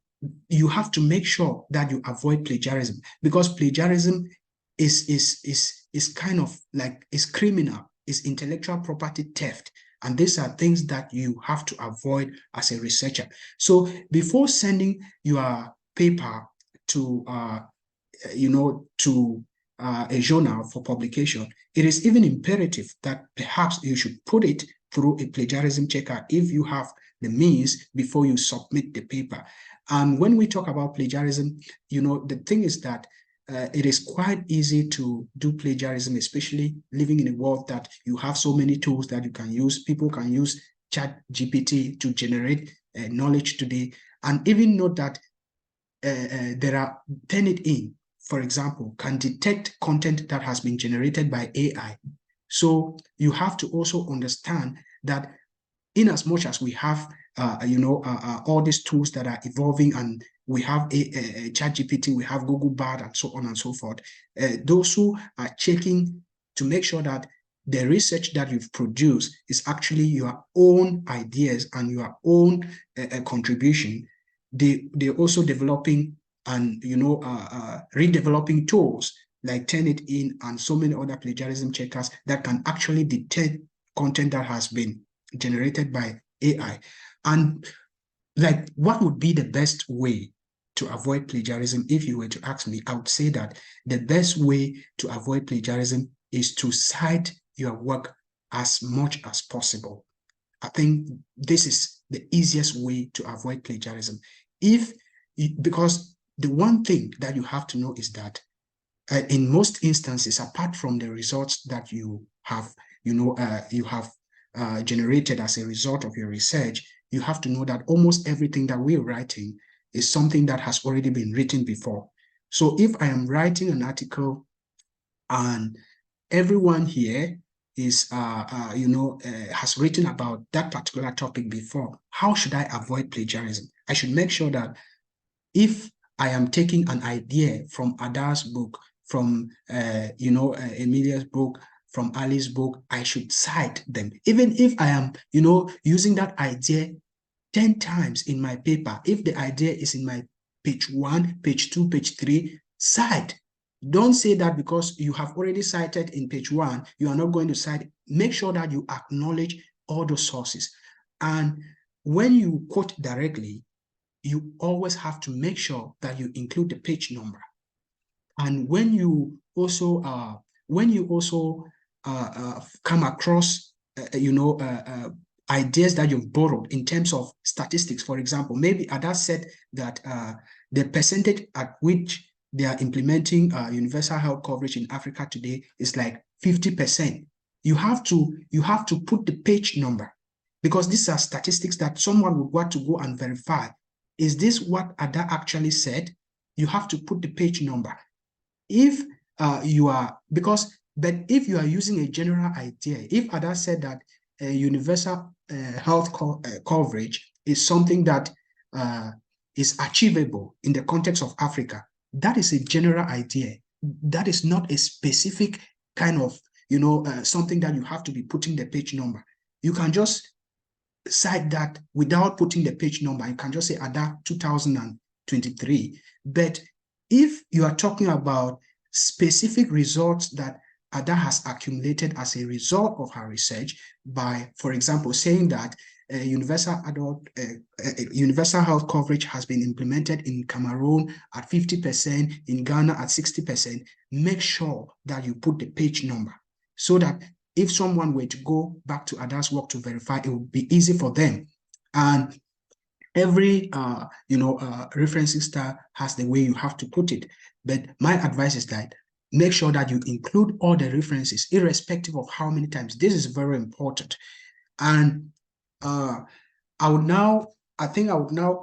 you have to make sure that you avoid plagiarism, because plagiarism is kind of like, is criminal, is intellectual property theft. And these are things that you have to avoid as a researcher. So before sending your paper to, a journal for publication, it is even imperative that perhaps you should put it through a plagiarism checker if you have the means before you submit the paper. And when we talk about plagiarism, the thing is that it is quite easy to do plagiarism, especially living in a world that you have so many tools that you can use. People can use ChatGPT to generate knowledge today, and even know that there are Turnitin, for example, can detect content that has been generated by AI. So you have to also understand that in as much as we have all these tools that are evolving, and we have a ChatGPT, we have Google Bard, and so on and so forth, those who are checking to make sure that the research that you've produced is actually your own ideas and your own contribution. They're also developing and redeveloping tools like Turnitin and so many other plagiarism checkers that can actually detect content that has been generated by AI. And like, what would be the best way to avoid plagiarism? If you were to ask me, I would say that the best way to avoid plagiarism is to cite your work as much as possible. I think this is the easiest way to avoid plagiarism. Because the one thing that you have to know is that in most instances, apart from the results that you have, generated as a result of your research, you have to know that almost everything that we're writing is something that has already been written before. So if I am writing an article and everyone here is, has written about that particular topic before, how should I avoid plagiarism? I should make sure that if I am taking an idea from Ada's book, from Emilia's book, from Ali's book, I should cite them. Even if I am, using that idea 10 times in my paper, if the idea is in my page 1, page 2, page 3, cite. Don't say that because you have already cited in page 1, you are not going to cite. Make sure that you acknowledge all those sources. And when you quote directly, you always have to make sure that you include the page number. And when you also come across ideas that you've borrowed in terms of statistics, for example, maybe Ada said that the percentage at which they are implementing universal health coverage in Africa today is like 50%. You have to put the page number, because these are statistics that someone would want to go and verify. Is this what Ada actually said? You have to put the page number. If if you are using a general idea, if Ada said that universal health coverage is something that is achievable in the context of Africa, that is a general idea. That is not a specific kind of, something that you have to be putting the page number. You can just cite that without putting the page number. You can just say Ada 2023. But if you are talking about specific results that Ada has accumulated as a result of her research by, for example, saying that universal health coverage has been implemented in Cameroon at 50%, in Ghana at 60%, make sure that you put the page number so that if someone were to go back to Ada's work to verify, it would be easy for them. And every referencing style has the way you have to put it. But my advice is that make sure that you include all the references, irrespective of how many times. This is very important. And I would now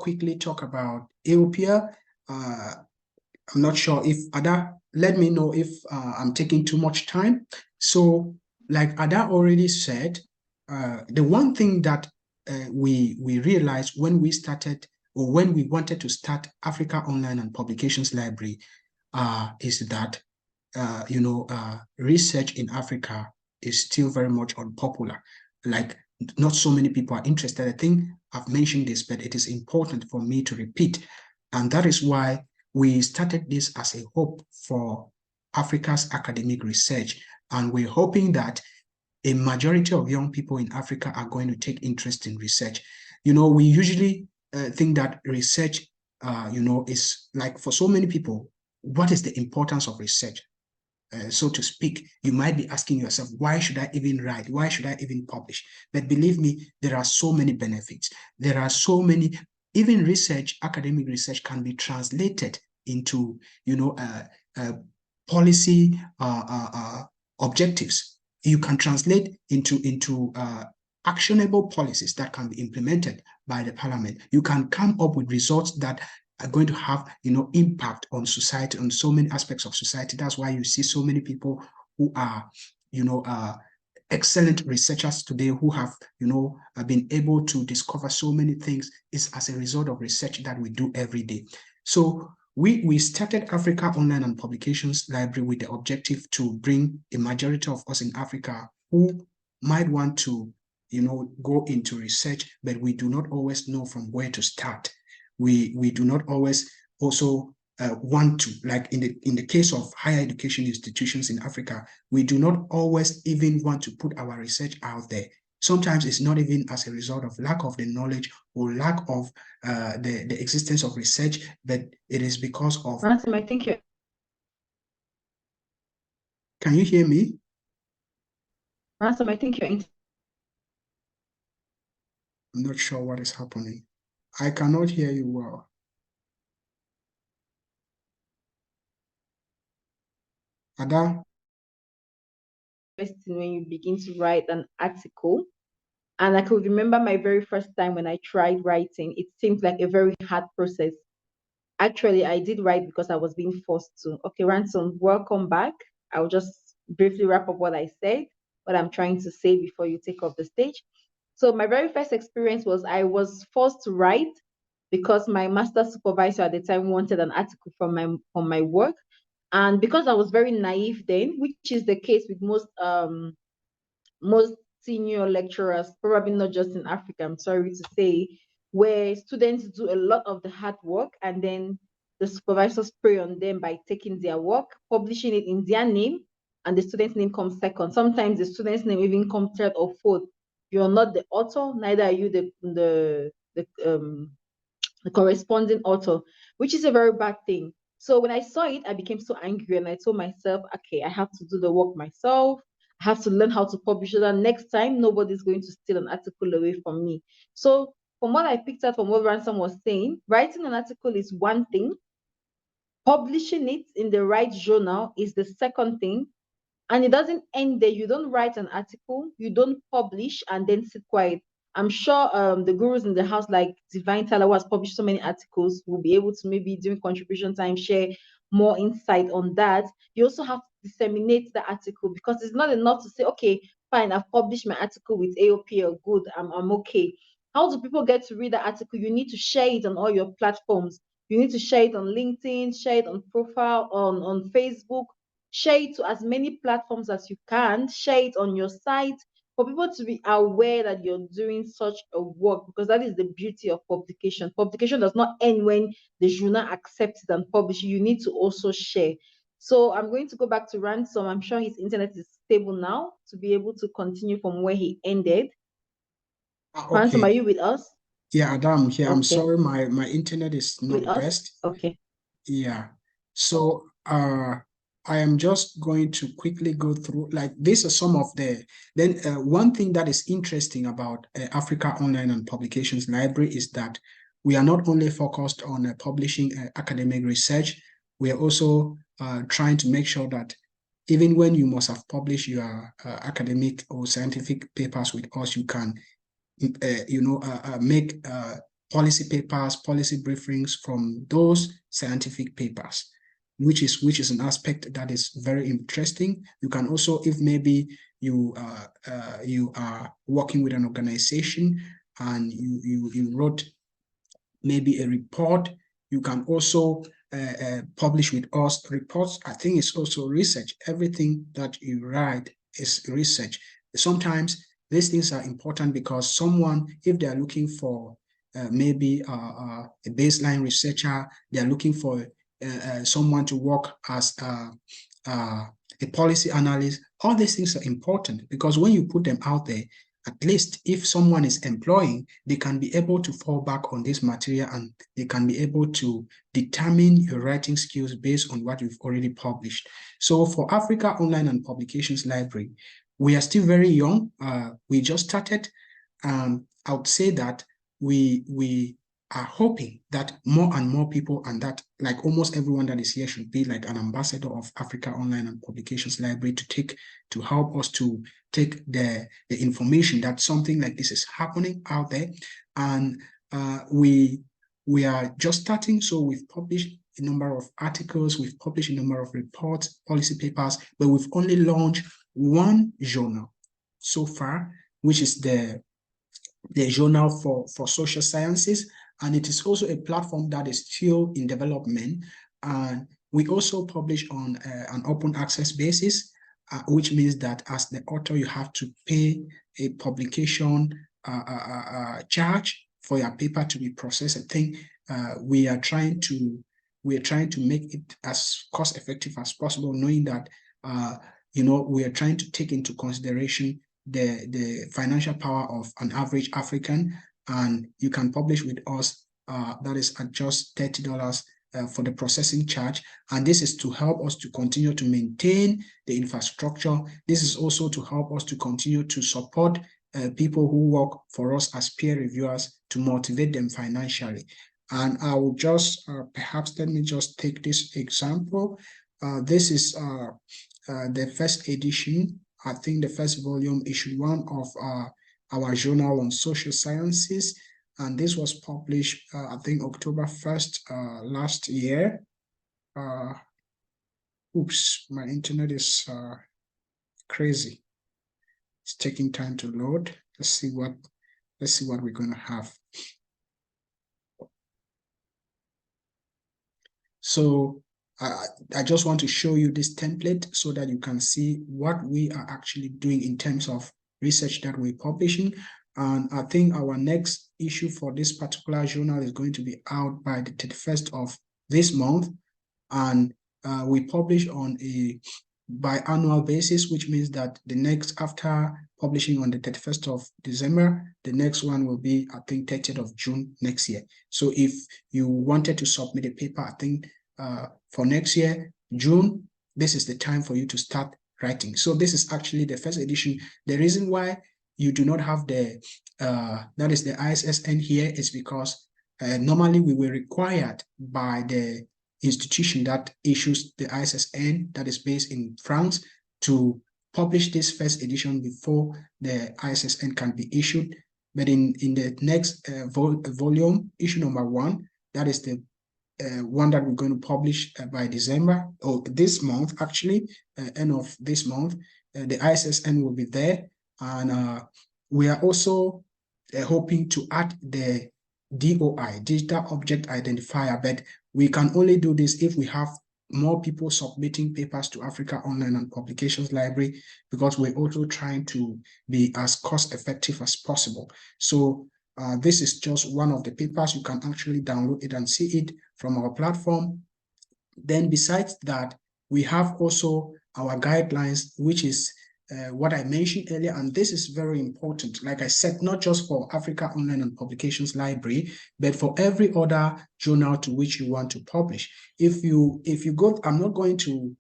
quickly talk about AOPL. I'm not sure if Ada, let me know if I'm taking too much time. So, like Ada already said, the one thing that we realized when we started, or when we wanted to start Africa Online and Publications Library, is that research in Africa is still very much unpopular. Like, not so many people are interested. I think I've mentioned this, but it is important for me to repeat. And that is why we started this as a hope for Africa's academic research. And we're hoping that a majority of young people in Africa are going to take interest in research. We usually think that research, is like, for so many people, what is the importance of research? so to speak, you might be asking yourself, why should I even write? Why should I even publish? But believe me, there are so many benefits. There are so many, even research, academic research can be translated into, policy objectives. You can translate into actionable policies that can be implemented by the parliament. You can come up with results that are going to have, impact on society, on so many aspects of society. That's why you see so many people who are, excellent researchers today, who have, been able to discover so many things, is as a result of research that we do every day. So we started Africa Online and Publications Library with the objective to bring a majority of us in Africa who might want to, go into research, but we do not always know from where to start. We do not always also want to, like in the case of higher education institutions in Africa, we do not always even want to put our research out there. Sometimes it's not even as a result of lack of the knowledge or lack of the existence of research, but it is because of... Ransom, I think you're... Can you hear me? Ransom, I think you're... I'm not sure what is happening. I cannot hear you well. Ada? When you begin to write an article, and I could remember my very first time when I tried writing, it seemed like a very hard process. Actually, I did write because I was being forced to. Okay, Ransom, welcome back. I'll just briefly wrap up what I said, what I'm trying to say before you take off the stage. So my very first experience was I was forced to write because my master supervisor at the time wanted an article from my work. And because I was very naive then, which is the case with most senior lecturers, probably not just in Africa, I'm sorry to say, where students do a lot of the hard work and then the supervisors prey on them by taking their work, publishing it in their name, and the student's name comes second. Sometimes the student's name even comes third or fourth. You're not the author, neither are you the corresponding author, which is a very bad thing. So when I saw it, I became so angry and I told myself, okay, I have to do the work myself. I have to learn how to publish so that next time nobody's going to steal an article away from me. So from what I picked up from what Ransom was saying, writing an article is one thing. Publishing it in the right journal is the second thing. And it doesn't end there. You don't write an article, you don't publish and then sit quiet. I'm sure the gurus in the house, like Divine Tyler, who has published so many articles, will be able to maybe during contribution time share more insight on that. You also have to disseminate the article because it's not enough to say, okay, fine, I've published my article with AOPL, good, I'm okay. How do people get to read the article? You need to share it on all your platforms. You need to share it on LinkedIn, share it on profile, on Facebook, share it to as many platforms as you can, share it on your site for people to be aware that you're doing such a work, because that is the beauty of publication. Publication does not end when the journal accepts it and publishes. You need to also share. So I'm going to go back to Ransom. I'm sure his internet is stable now to be able to continue from where he ended. Ransom, Okay. are you with us? Yeah, Adam, here. Okay. I'm sorry, my internet is With not us? best. Okay. Yeah. So I am just going to quickly go through, like, these are some of the, then one thing that is interesting about Africa Online and Publications Library is that we are not only focused on publishing academic research, we are also trying to make sure that even when you must have published your academic or scientific papers with us, you can make policy papers, policy briefings from those scientific papers, which is an aspect that is very interesting. You can also, if maybe you are working with an organization and you wrote maybe a report, you can also publish with us reports. I think it's also research. Everything that you write is research. Sometimes these things are important because someone, if they are looking for maybe a baseline researcher, they are looking for someone to work as a policy analyst. All these things are important because when you put them out there, at least if someone is employing, they can be able to fall back on this material and they can be able to determine your writing skills based on what you've already published. So for Africa Online and Publications Library, we are still very young. We just started. I would say that we are hoping that more and more people, and that like almost everyone that is here should be like an ambassador of Africa Online and Publications Library to help us to take the information that something like this is happening out there. And we are just starting, so we've published a number of articles, we've published a number of reports, policy papers, but we've only launched one journal so far, which is the journal for social sciences, and it is also a platform that is still in development. And we also publish on an open access basis, which means that as the author, you have to pay a publication charge for your paper to be processed. I think we are trying to make it as cost effective as possible, knowing that we are trying to take into consideration the financial power of an average African, and you can publish with us. That is at just $30 for the processing charge, and this is to help us to continue to maintain the infrastructure. This is also to help us to continue to support people who work for us as peer reviewers, to motivate them financially. And I will just perhaps let me just take this example. This is the first edition, I think the first volume, issue 1 of our journal on social sciences. And this was published, I think, October 1st last year. Oops, my internet is crazy. It's taking time to load. Let's see what we're going to have. So I just want to show you this template so that you can see what we are actually doing in terms of research that we're publishing. And I think our next issue for this particular journal is going to be out by the 31st of this month. And we publish on a biannual basis, which means that the next, after publishing on the 31st of December, the next one will be, I think, 30th of June next year. So if you wanted to submit a paper, I think for next year, June, this is the time for you to start writing. So this is actually the first edition. The reason why you do not have the, that is the ISSN here, is because normally we were required by the institution that issues the ISSN, that is based in France, to publish this first edition before the ISSN can be issued. But in the next volume, issue number 1, that is the one that we're going to publish by December, or this month actually, end of this month, the ISSN will be there. And we are also hoping to add the DOI, Digital Object Identifier, but we can only do this if we have more people submitting papers to Africa Online and Publications Library, because we're also trying to be as cost effective as possible. So this is just one of the papers. You can actually download it and see it from our platform. Then besides that, we have also our guidelines, which is what I mentioned earlier, and this is very important. Like I said, not just for Africa Online and Publications Library, but for every other journal to which you want to publish. If you go, I'm not going to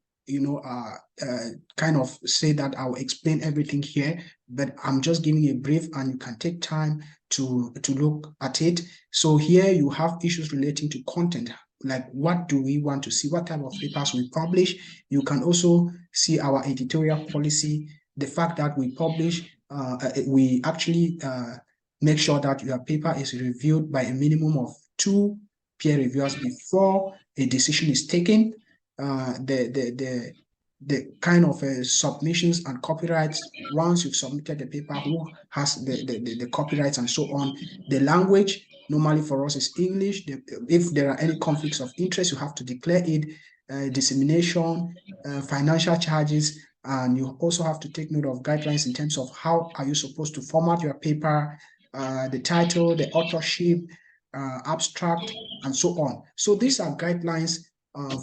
kind of say that I'll explain everything here, but I'm just giving a brief, and you can take time to look at it. So here you have issues relating to content, like what do we want to see, what type of papers we publish. You can also see our editorial policy, the fact that we publish, we actually make sure that your paper is reviewed by a minimum of 2 peer reviewers before a decision is taken. The kind of submissions and copyrights, once you've submitted the paper, who has the copyrights and so on. The language, normally for us, is English. If there are any conflicts of interest, you have to declare it. Dissemination, financial charges, and you also have to take note of guidelines in terms of how are you supposed to format your paper, the title, the authorship, abstract, and so on. So these are guidelines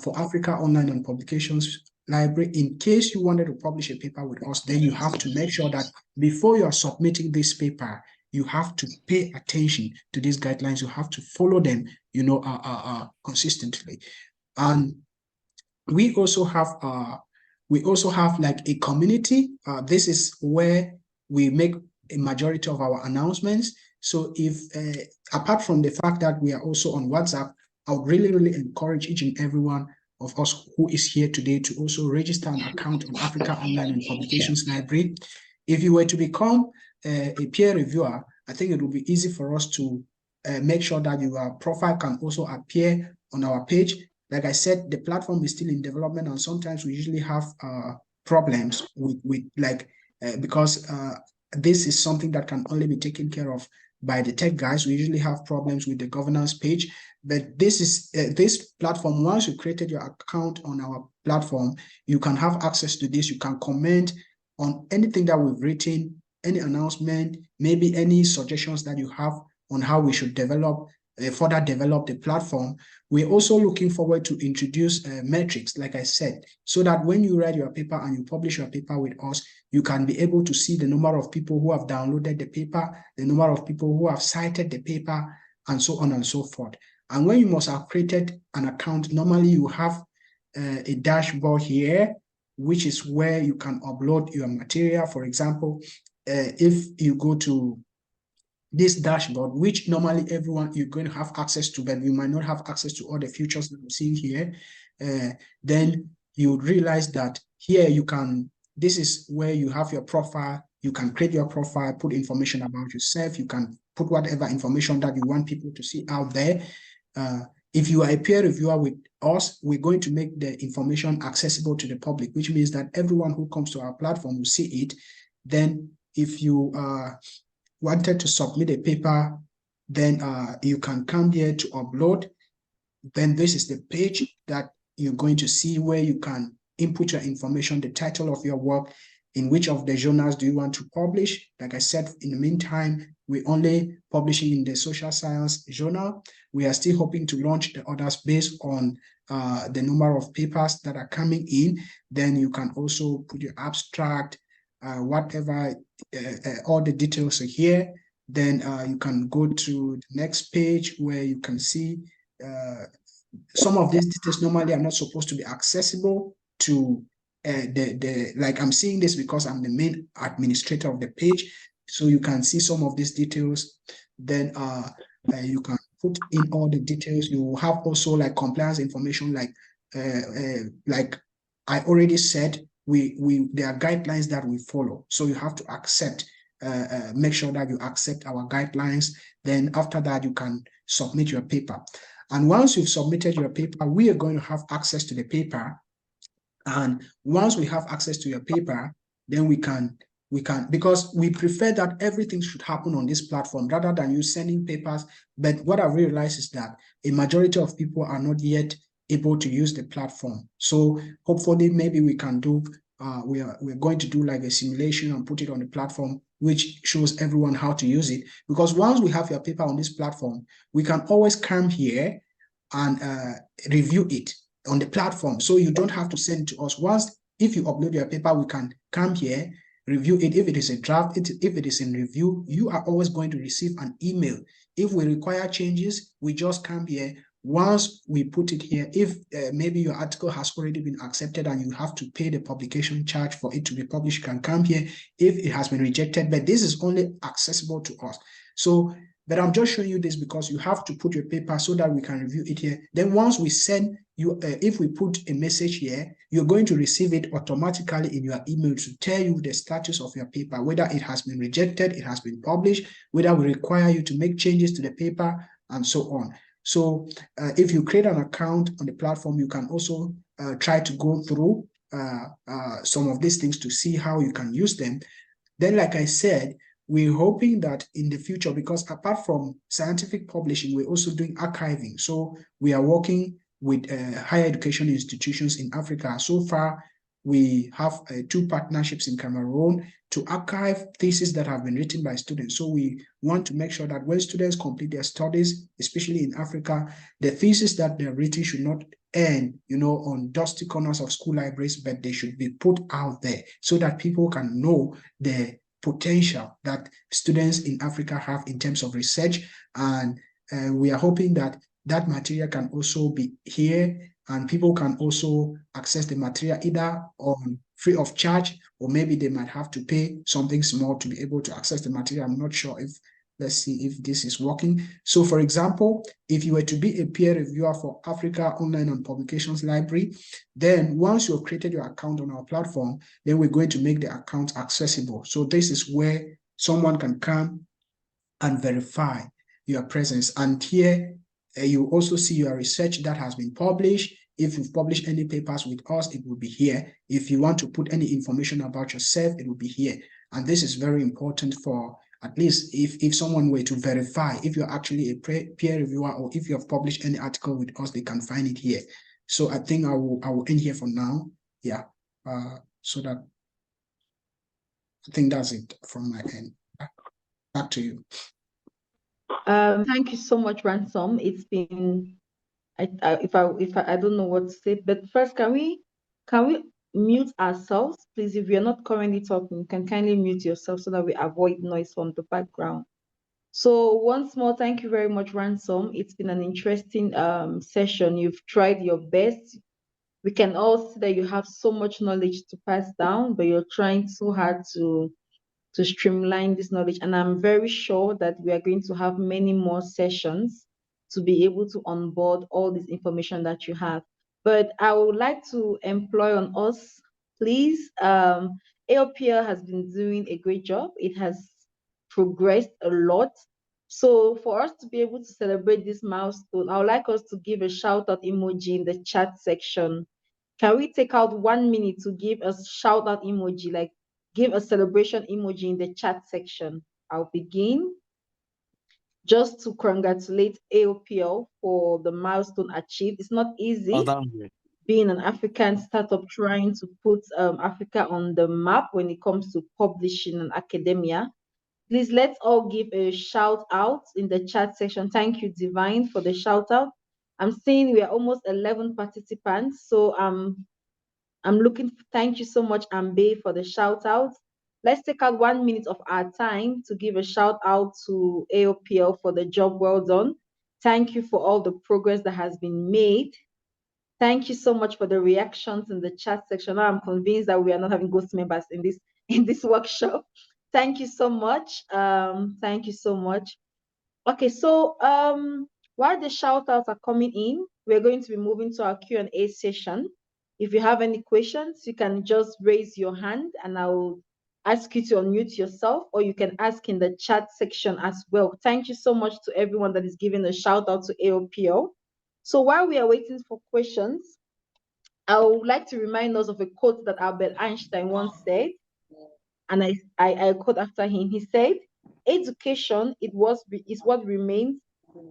for Africa Online and Publications library, in case you wanted to publish a paper with us, then you have to make sure that before you are submitting this paper, you have to pay attention to these guidelines. You have to follow them, consistently. And we also have like a community. This is where we make a majority of our announcements. So if apart from the fact that we are also on WhatsApp, I would really, really encourage each and every one of us who is here today to also register an account on Africa Online and Publications Library. If you were to become a peer reviewer, I think it will be easy for us to make sure that your profile can also appear on our page. Like I said, the platform is still in development, and sometimes we usually have problems with because this is something that can only be taken care of by the tech guys. We usually have problems with the governance page, but this is this platform. Once you created your account on our platform, you can have access to this. You can comment on anything that we've written, any announcement, maybe any suggestions that you have on how we should further develop the platform. We're also looking forward to introduce metrics, like I said, so that when you write your paper and you publish your paper with us, you can be able to see the number of people who have downloaded the paper, the number of people who have cited the paper, and so on and so forth. And when you must have created an account, normally you have a dashboard here, which is where you can upload your material. For example, if you go to this dashboard, which normally everyone you're going to have access to, but you might not have access to all the features that I'm seeing here, then you would realize that here this is where you have your profile. You can create your profile, put information about yourself. You can put whatever information that you want people to see out there. If you are a peer reviewer with us, we're going to make the information accessible to the public, which means that everyone who comes to our platform will see it. Then if you wanted to submit a paper, then you can come here to upload. Then this is the page that you're going to see where you can input your information, the title of your work, in which of the journals do you want to publish. Like I said, in the meantime, we're only publishing in the social science journal. We are still hoping to launch the others based on the number of papers that are coming in. Then you can also put your abstract, whatever, all the details are here. Then you can go to the next page where you can see some of these details normally are not supposed to be accessible to like I'm seeing this because I'm the main administrator of the page. So you can see some of these details. Then you can put in all the details. You have also like compliance information, like I already said, there are guidelines that we follow. So you have to accept, make sure that you accept our guidelines. Then after that, you can submit your paper. And once you've submitted your paper, we are going to have access to the paper. And once we have access to your paper, then we can, because we prefer that everything should happen on this platform rather than you sending papers. But what I realized is that a majority of people are not yet able to use the platform. So hopefully maybe we can do, we're going to do like a simulation and put it on the platform, which shows everyone how to use it. Because once we have your paper on this platform, we can always come here and review it on the platform. So you don't have to send it to us. If you upload your paper, we can come here, review it. If it is a draft, if it is in review, you are always going to receive an email. If we require changes, we just come here. Once we put it here, if maybe your article has already been accepted and you have to pay the publication charge for it to be published, you can come here. If it has been rejected, but this is only accessible to us. So, but I'm just showing you this because you have to put your paper so that we can review it here. Then once we send you, if we put a message here, you're going to receive it automatically in your email to tell you the status of your paper, whether it has been rejected, it has been published, whether we require you to make changes to the paper, and so on. So if you create an account on the platform, you can also try to go through some of these things to see how you can use them. Then, like I said, we're hoping that in the future, because apart from scientific publishing, we're also doing archiving. So we are working with higher education institutions in Africa. So far, we have 2 partnerships in Cameroon to archive theses that have been written by students. So we want to make sure that when students complete their studies, especially in Africa, the thesis that they're written should not and on dusty corners of school libraries, but they should be put out there so that people can know the potential that students in Africa have in terms of research. And we are hoping that that material can also be here, and people can also access the material either on free of charge, or maybe they might have to pay something small to be able to access the material. I'm not sure if, let's see if this is working. So for example, if you were to be a peer reviewer for Africa Online and Publications Library, then once you've created your account on our platform, then we're going to make the account accessible. So this is where someone can come and verify your presence. And here you also see your research that has been published. If you've published any papers with us, it will be here. If you want to put any information about yourself, it will be here. And this is very important for, at least if someone were to verify if you're actually a peer reviewer, or if you have published any article with us, they can find it here. So I think I will end here for now. Yeah. So that, I think that's it from my end. Back to you. Thank you so much, Ransom. It's been, I don't know what to say, but first, can we mute ourselves, please? If you're not currently talking, you can kindly mute yourself so that we avoid noise from the background. So once more, thank you very much, Ransom. It's been an interesting session. You've tried your best. We can all see that you have so much knowledge to pass down, but you're trying so hard to streamline this knowledge. And I'm very sure that we are going to have many more sessions to be able to onboard all this information that you have. But I would like to employ on us, please. AOPL has been doing a great job. It has progressed a lot. So for us to be able to celebrate this milestone, I would like us to give a shout out emoji in the chat section. Can we take out 1 minute to give a shout out emoji, like give a celebration emoji in the chat section? I'll begin. Just to congratulate AOPL for the milestone achieved. It's not easy being an African startup trying to put Africa on the map when it comes to publishing and academia. Please, let's all give a shout out in the chat section. Thank you, Divine, for the shout out. I'm seeing we are almost 11 participants, so I'm looking, thank you so much, Ambe, for the shout out. Let's take out 1 minute of our time to give a shout out to AOPL for the job well done. Thank you for all the progress that has been made. Thank you so much for the reactions in the chat section. Now I'm convinced that we are not having ghost members in this workshop. Thank you so much. Thank you so much. Okay, so while the shout outs are coming in, we're going to be moving to our Q&A session. If you have any questions, you can just raise your hand and I will ask you to unmute yourself, or you can ask in the chat section as well. Thank you so much to everyone that is giving a shout out to AOPL. So while we are waiting for questions, I would like to remind us of a quote that Albert Einstein once said, and I quote after him. He said, "Education is what remains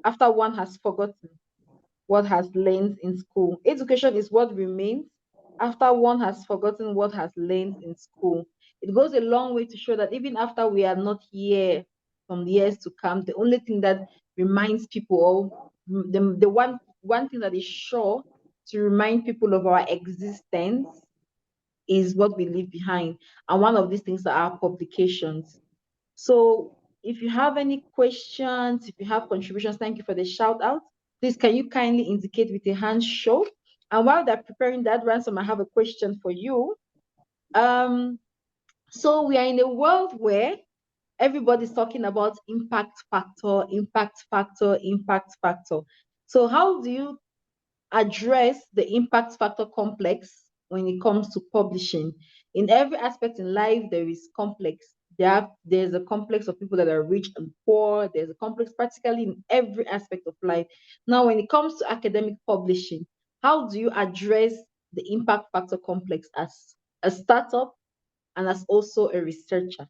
after one has forgotten what has learned in school." Education is what remains after one has forgotten what has learned in school. It goes a long way to show that even after we are not here from years to come, the only thing that reminds people, or the one thing that is sure to remind people of our existence, is what we leave behind. And one of these things are our publications. So if you have any questions, if you have contributions, thank you for the shout out. Please, can you kindly indicate with a hand show? And while they're preparing that, Ransom, I have a question for you. So we are in a world where everybody's talking about impact factor, impact factor, impact factor. So how do you address the impact factor complex when it comes to publishing? In every aspect in life, there is complex. There's a complex of people that are rich and poor. There's a complex practically in every aspect of life. Now, when it comes to academic publishing, how do you address the impact factor complex as a startup and as also a researcher?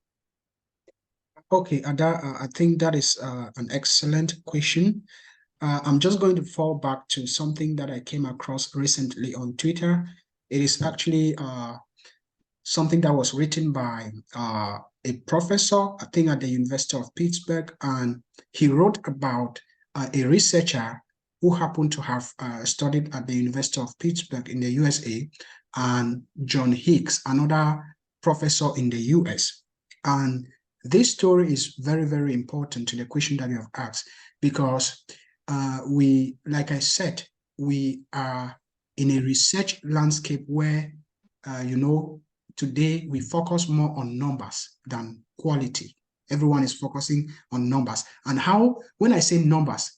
Okay, Ada, I think that is an excellent question. I'm just going to fall back to something that I came across recently on Twitter. It is actually something that was written by a professor, I think at the University of Pittsburgh, and he wrote about a researcher who happened to have studied at the University of Pittsburgh in the USA, and John Hicks, another professor in the US. And this story is very, very important to the question that you have asked, because we, like I said, we are in a research landscape where, today we focus more on numbers than quality. Everyone is focusing on numbers. And how, when I say numbers,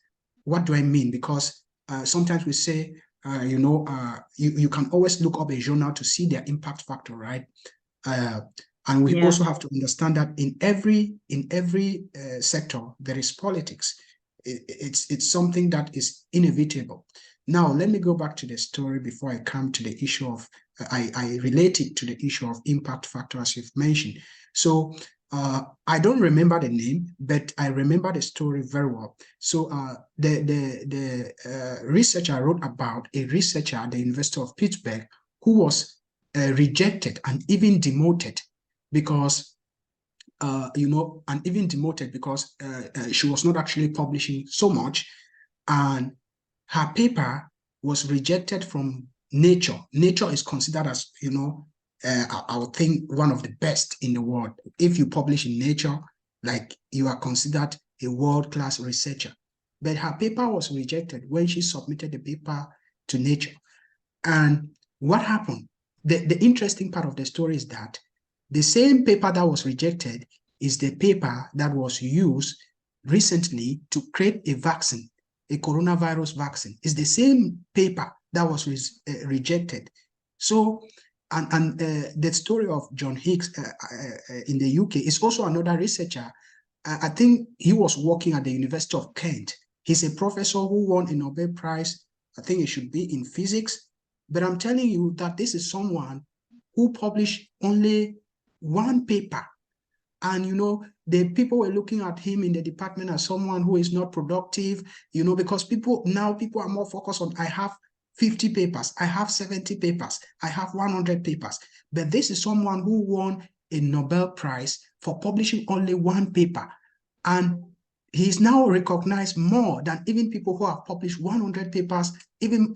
what do I mean? Because sometimes we say, you can always look up a journal to see their impact factor, right? And we also have to understand that in every sector, there is politics. It's something that is inevitable. Now, let me go back to the story before I come to the issue of, I relate it to the issue of impact factor, as you've mentioned. So I don't remember the name, but I remember the story very well. So the researcher wrote about a researcher at the University of Pittsburgh who was rejected and even demoted because she was not actually publishing so much, and her paper was rejected from Nature. Nature is considered as, I would think, one of the best in the world. If you publish in Nature, like, you are considered a world-class researcher. But her paper was rejected when she submitted the paper to Nature. And what happened? The interesting part of the story is that the same paper that was rejected is the paper that was used recently to create a vaccine, a coronavirus vaccine. It's the same paper that was rejected. So, and the story of John Hicks in the UK is also another researcher. I think he was working at the University of Kent. He's a professor who won a Nobel Prize. I think it should be in physics. But I'm telling you that this is someone who published only one paper. And, the people were looking at him in the department as someone who is not productive, because people are more focused on, I have 50 papers, I have 70 papers, I have 100 papers. But this is someone who won a Nobel Prize for publishing only one paper. And he is now recognized more than even people who have published 100 papers, even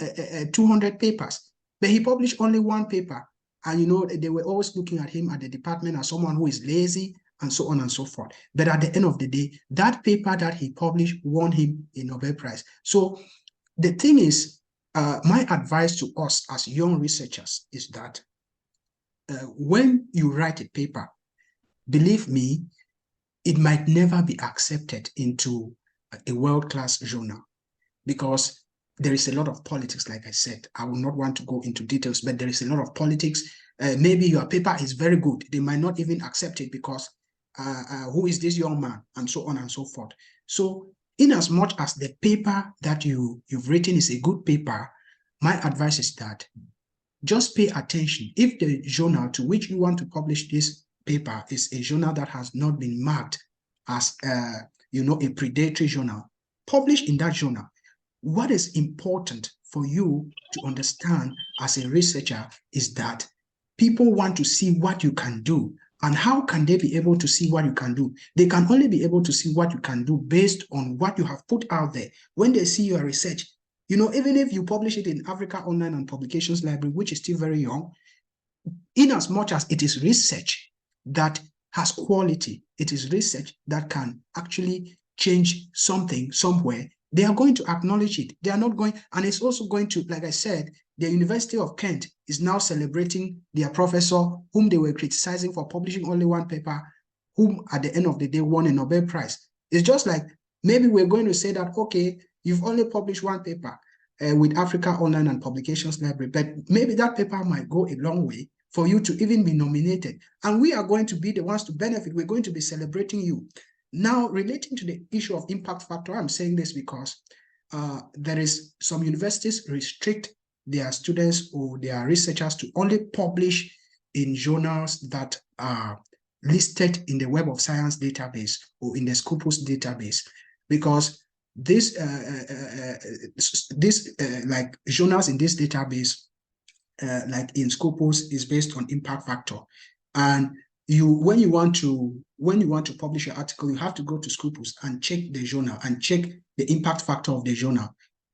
200 papers. But he published only one paper. And, they were always looking at him at the department as someone who is lazy, and so on and so forth. But at the end of the day, that paper that he published won him a Nobel Prize. So the thing is, my advice to us as young researchers is that when you write a paper, believe me, it might never be accepted into a world-class journal, because there is a lot of politics, like I said. I will not want to go into details, but there is a lot of politics. Maybe your paper is very good. They might not even accept it because who is this young man, and so on and so forth. So in as much as the paper that you've written is a good paper, my advice is that just pay attention. If the journal to which you want to publish this paper is a journal that has not been marked as a predatory journal, publish in that journal. What is important for you to understand as a researcher is that people want to see what you can do. And how can they be able to see what you can do? They can only be able to see what you can do based on what you have put out there. When they see your research, even if you publish it in Africa Online and Publications Library, which is still very young, in as much as it is research that has quality, it is research that can actually change something somewhere, they are going to acknowledge it. They are not going, and it's also going to, like I said, the University of Kent is now celebrating their professor whom they were criticizing for publishing only one paper, whom at the end of the day won a Nobel Prize. It's just like, maybe we're going to say that, okay, you've only published one paper with Africa Online and Publications Library, but maybe that paper might go a long way for you to even be nominated. And we are going to be the ones to benefit. We're going to be celebrating you. Now, relating to the issue of impact factor, I'm saying this because there is some universities restrict their students or their researchers to only publish in journals that are listed in the Web of Science database or in the Scopus database, because this like journals in this database, like in Scopus, is based on impact factor. And when you want to publish your article, you have to go to Scopus and check the journal and check the impact factor of the journal.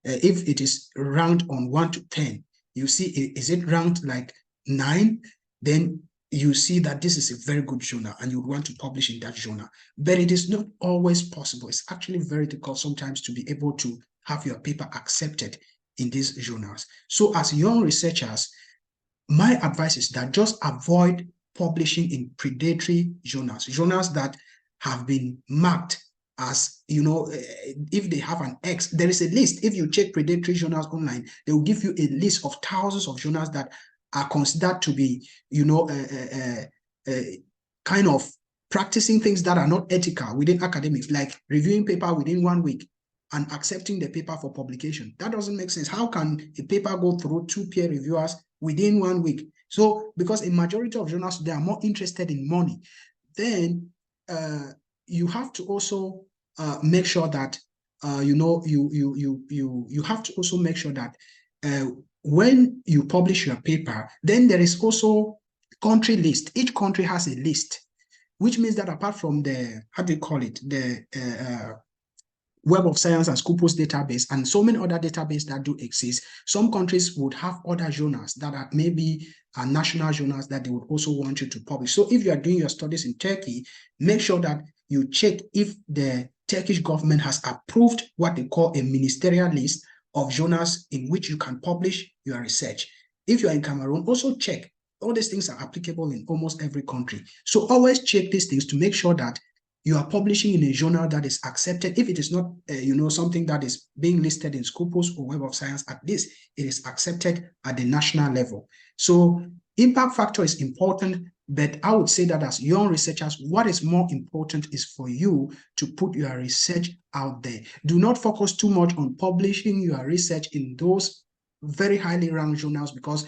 if it is ranked on 1 to 10, you see, is it ranked like 9? Then you see that this is a very good journal and you would want to publish in that journal. But it is not always possible. It's actually very difficult sometimes to be able to have your paper accepted in these journals. So as young researchers, my advice is that just avoid publishing in predatory journals that have been marked as, if they have an X, there is a list. If you check predatory journals online, they will give you a list of thousands of journals that are considered to be, kind of practicing things that are not ethical within academics, like reviewing paper within 1 week and accepting the paper for publication. That doesn't make sense. How can a paper go through 2 peer reviewers within 1 week? So, because a majority of journals, they are more interested in money, then you have to also make sure that you have to also make sure that when you publish your paper, then there is also country list. Each country has a list, which means that apart from the, how do you call it, the Web of Science and Scopus database and so many other databases that do exist, some countries would have other journals that are maybe national journals that they would also want you to publish. So if you are doing your studies in Turkey, make sure that you check if the Turkish government has approved what they call a ministerial list of journals in which you can publish your research. If you are in Cameroon, also check. All these things are applicable in almost every country. So always check these things to make sure that you are publishing in a journal that is accepted. If it is not, something that is being listed in Scopus or Web of Science, at least it is accepted at the national level. So impact factor is important, but I would say that as young researchers, what is more important is for you to put your research out there. Do not focus too much on publishing your research in those very highly ranked journals, because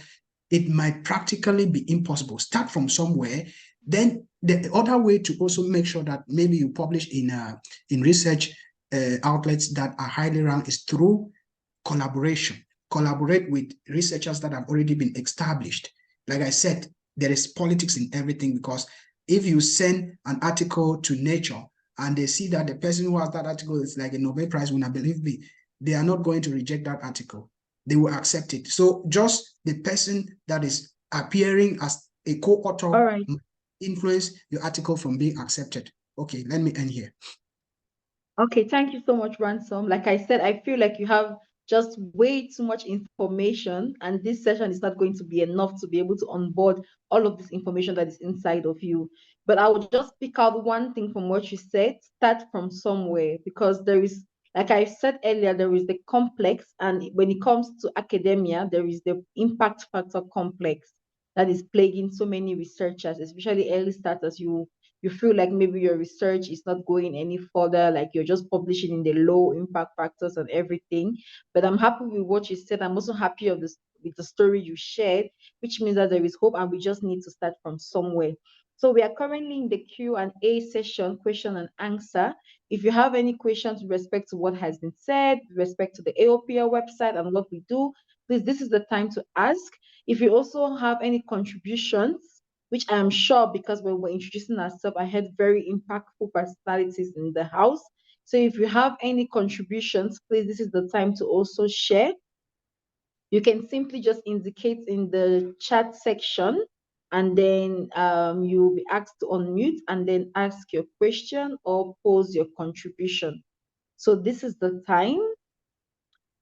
it might practically be impossible. Start from somewhere. Then the other way to also make sure that maybe you publish in research outlets that are highly ranked is through collaboration. Collaborate with researchers that have already been established. Like I said, there is politics in everything, because if you send an article to Nature and they see that the person who has that article is like a Nobel Prize winner, believe me, they are not going to reject that article. They will accept it. So just the person that is appearing as a co-author, All right. influence your article from being accepted. Okay, let me end here. Okay, thank you so much, Ransom. Like I said, I feel like you have just way too much information, and this session is not going to be enough to be able to onboard all of this information that is inside of you. But I would just pick out one thing from what you said: start from somewhere, because there is, like I said earlier, there is the complex, and when it comes to academia, there is the impact factor complex that is plaguing so many researchers, especially early starters. You feel like maybe your research is not going any further, like you're just publishing in the low impact factors and everything. But I'm happy with what you said. I'm also happy of this with the story you shared, which means that there is hope and we just need to start from somewhere. So we are currently in the Q&A session, question and answer. If you have any questions with respect to what has been said, with respect to the AOPL website and what we do, please, this is the time to ask. If you also have any contributions, which I am sure, because when we're introducing ourselves, I had very impactful personalities in the house. So if you have any contributions, please, this is the time to also share. You can simply just indicate in the chat section, and then you'll be asked to unmute and then ask your question or pose your contribution. So this is the time.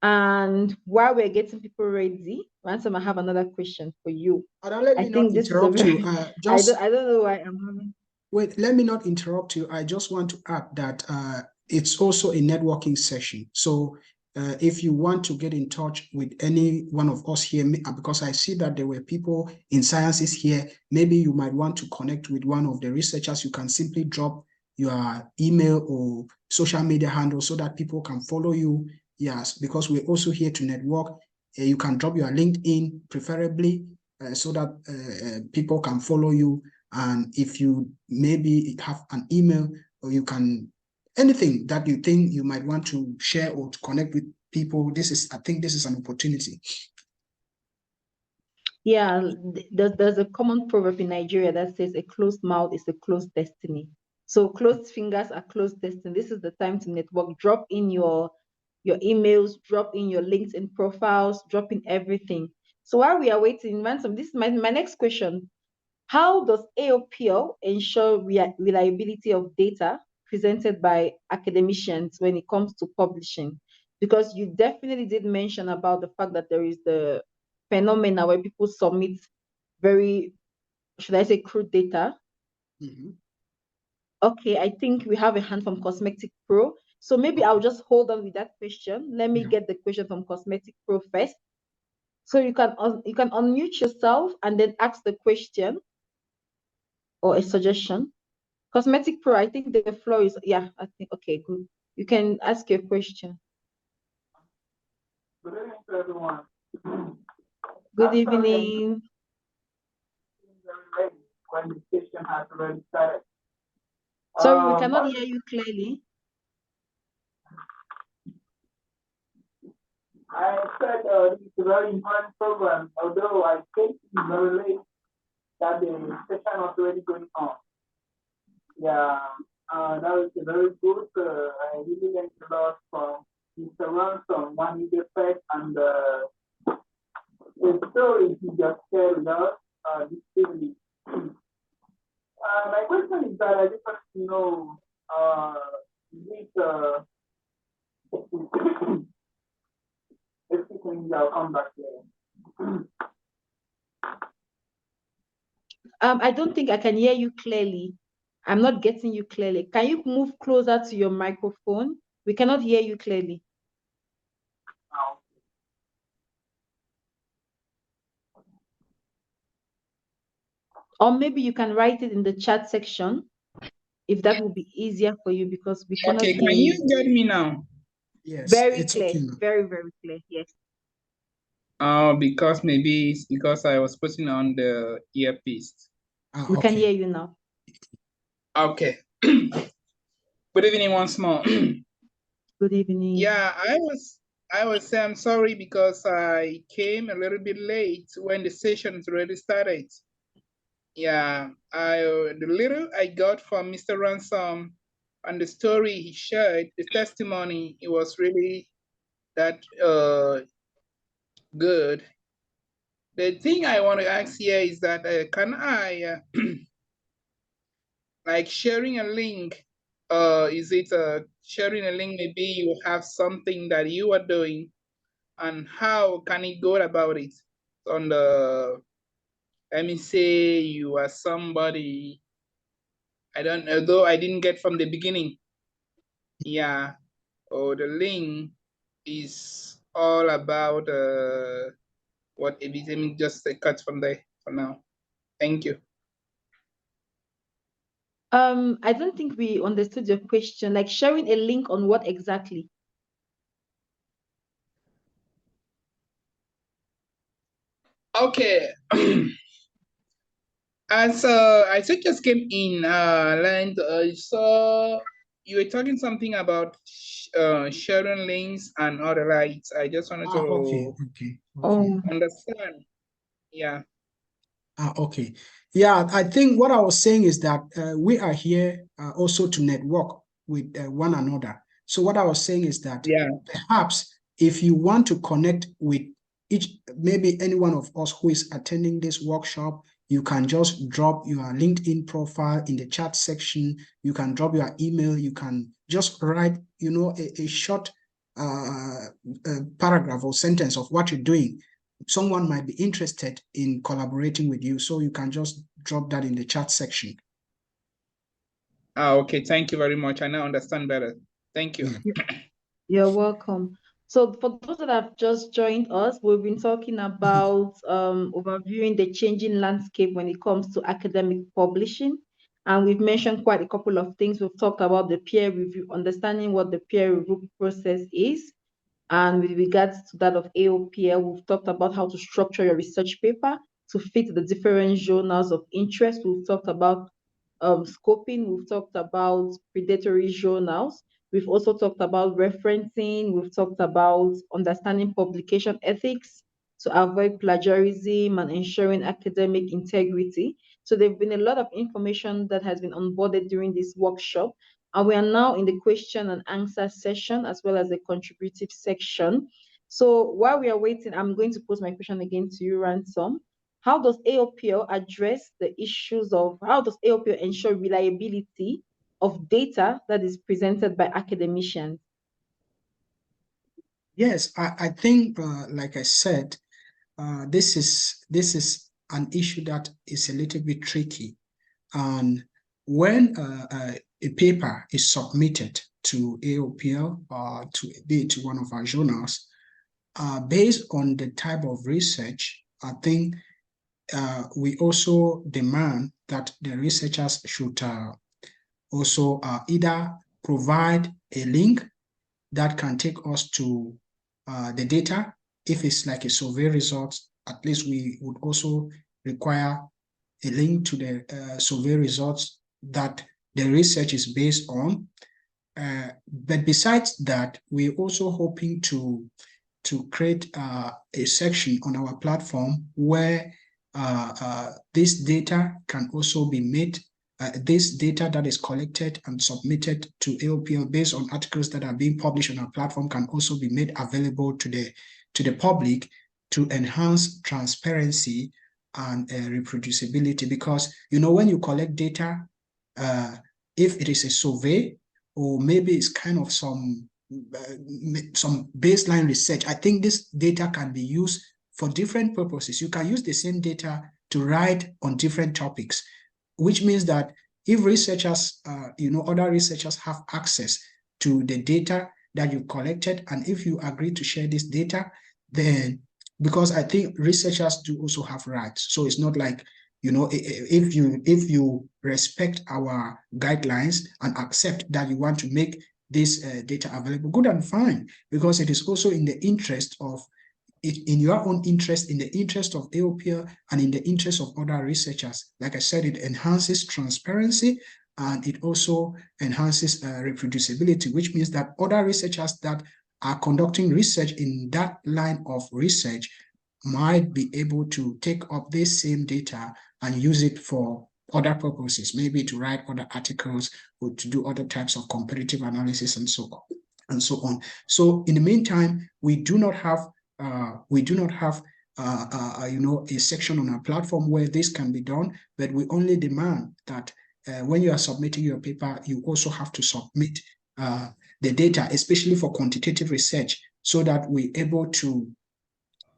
And while we're getting people ready, Ransom, I have another question for you. Let me not interrupt you. I don't know why I'm having. Wait, let me not interrupt you. I just want to add that it's also a networking session. So if you want to get in touch with any one of us here, because I see that there were people in sciences here, maybe you might want to connect with one of the researchers. You can simply drop your email or social media handle so that people can follow you. Yes, because we're also here to network. You can drop your LinkedIn, preferably, so that people can follow you. And if you maybe have an email, or you can, anything that you think you might want to share or to connect with people, I think this is an opportunity. Yeah, there's a common proverb in Nigeria that says a closed mouth is a closed destiny. So closed fingers are closed destiny. This is the time to network. Drop in your your emails, drop in your LinkedIn profiles, drop in everything. So while we are waiting, Ransom, this is my next question. How does AOPL ensure reliability of data presented by academicians when it comes to publishing? Because you definitely did mention about the fact that there is the phenomena where people submit very, should I say, crude data. Mhm. Okay, I think we have a hand from Cosmetic Pro. So maybe I'll just hold on with that question. Let me Yeah. get the question from Cosmetic Pro first. So you can unmute yourself and then ask the question or a suggestion. Cosmetic Pro, I think the floor is, yeah, I think, okay, good. You can ask your question. Good evening to everyone. Good Actually, evening. very late when the session has already started. Sorry, we cannot What hear you clearly. I said this is a very important program, although I think it's very late that the session was already going on. Yeah, that was very good. I really learned a lot from Mr. Ransom, what he just said, and the story he just shared with us this evening. My question is that I just want to know this excuse me, I'll come back there. I don't think I can hear you clearly. I'm not getting you clearly. Can you move closer to your microphone? We cannot hear you clearly. Or maybe you can write it in the chat section if that will be easier for you because we cannot Okay, hear can you. you get me now? Yes, Very it's clear, okay now. very, very clear, yes. Because maybe it's because I was putting on the earpiece. We can Okay. hear you now. Okay. Good evening once more. Good evening. Yeah, I was saying I'm sorry because I came a little bit late when the session already started. Yeah, the little I got from Mr. Ransom and the story he shared, the testimony, it was really that good. The thing I want to ask here is that can I like sharing a link? Is it sharing a link? Maybe you have something that you are doing, and how can it go about it? On the, let me say you are somebody, I don't know, though I didn't get from the beginning. Yeah, or the link is all about what epidemic, just a cut from there for now. Thank you. I don't think we understood your question. Like sharing a link on what exactly? Okay. As I just came in, and so you were talking something about sharing links and other rights. I just wanted Okay, to okay. Oh, understand. Yeah. Okay. Yeah, I think what I was saying is that we are here also to network with one another. So what I was saying is that Yeah. perhaps if you want to connect with maybe any one of us who is attending this workshop, you can just drop your LinkedIn profile in the chat section. You can drop your email. You can just write, a short paragraph or sentence of what you're doing. Someone might be interested in collaborating with you, so you can just drop that in the chat section. Okay. Thank you very much. I now understand better. Thank you. Yeah. you're welcome. So for those that have just joined us, we've been talking about overviewing the changing landscape when it comes to academic publishing. And we've mentioned quite a couple of things. We've talked about the peer review, understanding what the peer review process is. And with regards to that of AOPL, we've talked about how to structure your research paper to fit the different journals of interest. We've talked about scoping. We've talked about predatory journals. We've also talked about referencing. We've talked about understanding publication ethics to avoid plagiarism and ensuring academic integrity. So there've been a lot of information that has been onboarded during this workshop. And we are now in the question and answer session as well as the contributive section. So while we are waiting, I'm going to pose my question again to you, Ransom. How does AOPL address the issues of, how does AOPL ensure reliability of data that is presented by academicians? Yes, I think, like I said, this is an issue that is a little bit tricky. And when a paper is submitted to AOPL or to one of our journals, based on the type of research, I think we also demand that the researchers should also either provide a link that can take us to the data. If it's like a survey result, at least we would also require a link to the survey results that the research is based on. But besides that, we're also hoping to create a section on our platform where this data can also be made, this data that is collected and submitted to AOPL based on articles that are being published on our platform can also be made available to the public to enhance transparency and reproducibility. Because, you know, when you collect data, if it is a survey, or maybe it's kind of some baseline research, I think this data can be used for different purposes. You can use the same data to write on different topics, which means that if researchers, other researchers have access to the data that you collected, and if you agree to share this data, then, because I think researchers do also have rights. So it's not like, you know, if you respect our guidelines and accept that you want to make this data available, good and fine, because it is also in the interest of in your own interest, in the interest of AOPL, and in the interest of other researchers. Like I said, it enhances transparency and it also enhances reproducibility, which means that other researchers that are conducting research in that line of research might be able to take up this same data and use it for other purposes, maybe to write other articles or to do other types of comparative analysis and so on. So in the meantime, we do not have a section on our platform where this can be done, but we only demand that when you are submitting your paper, you also have to submit the data, especially for quantitative research, so that we're able to,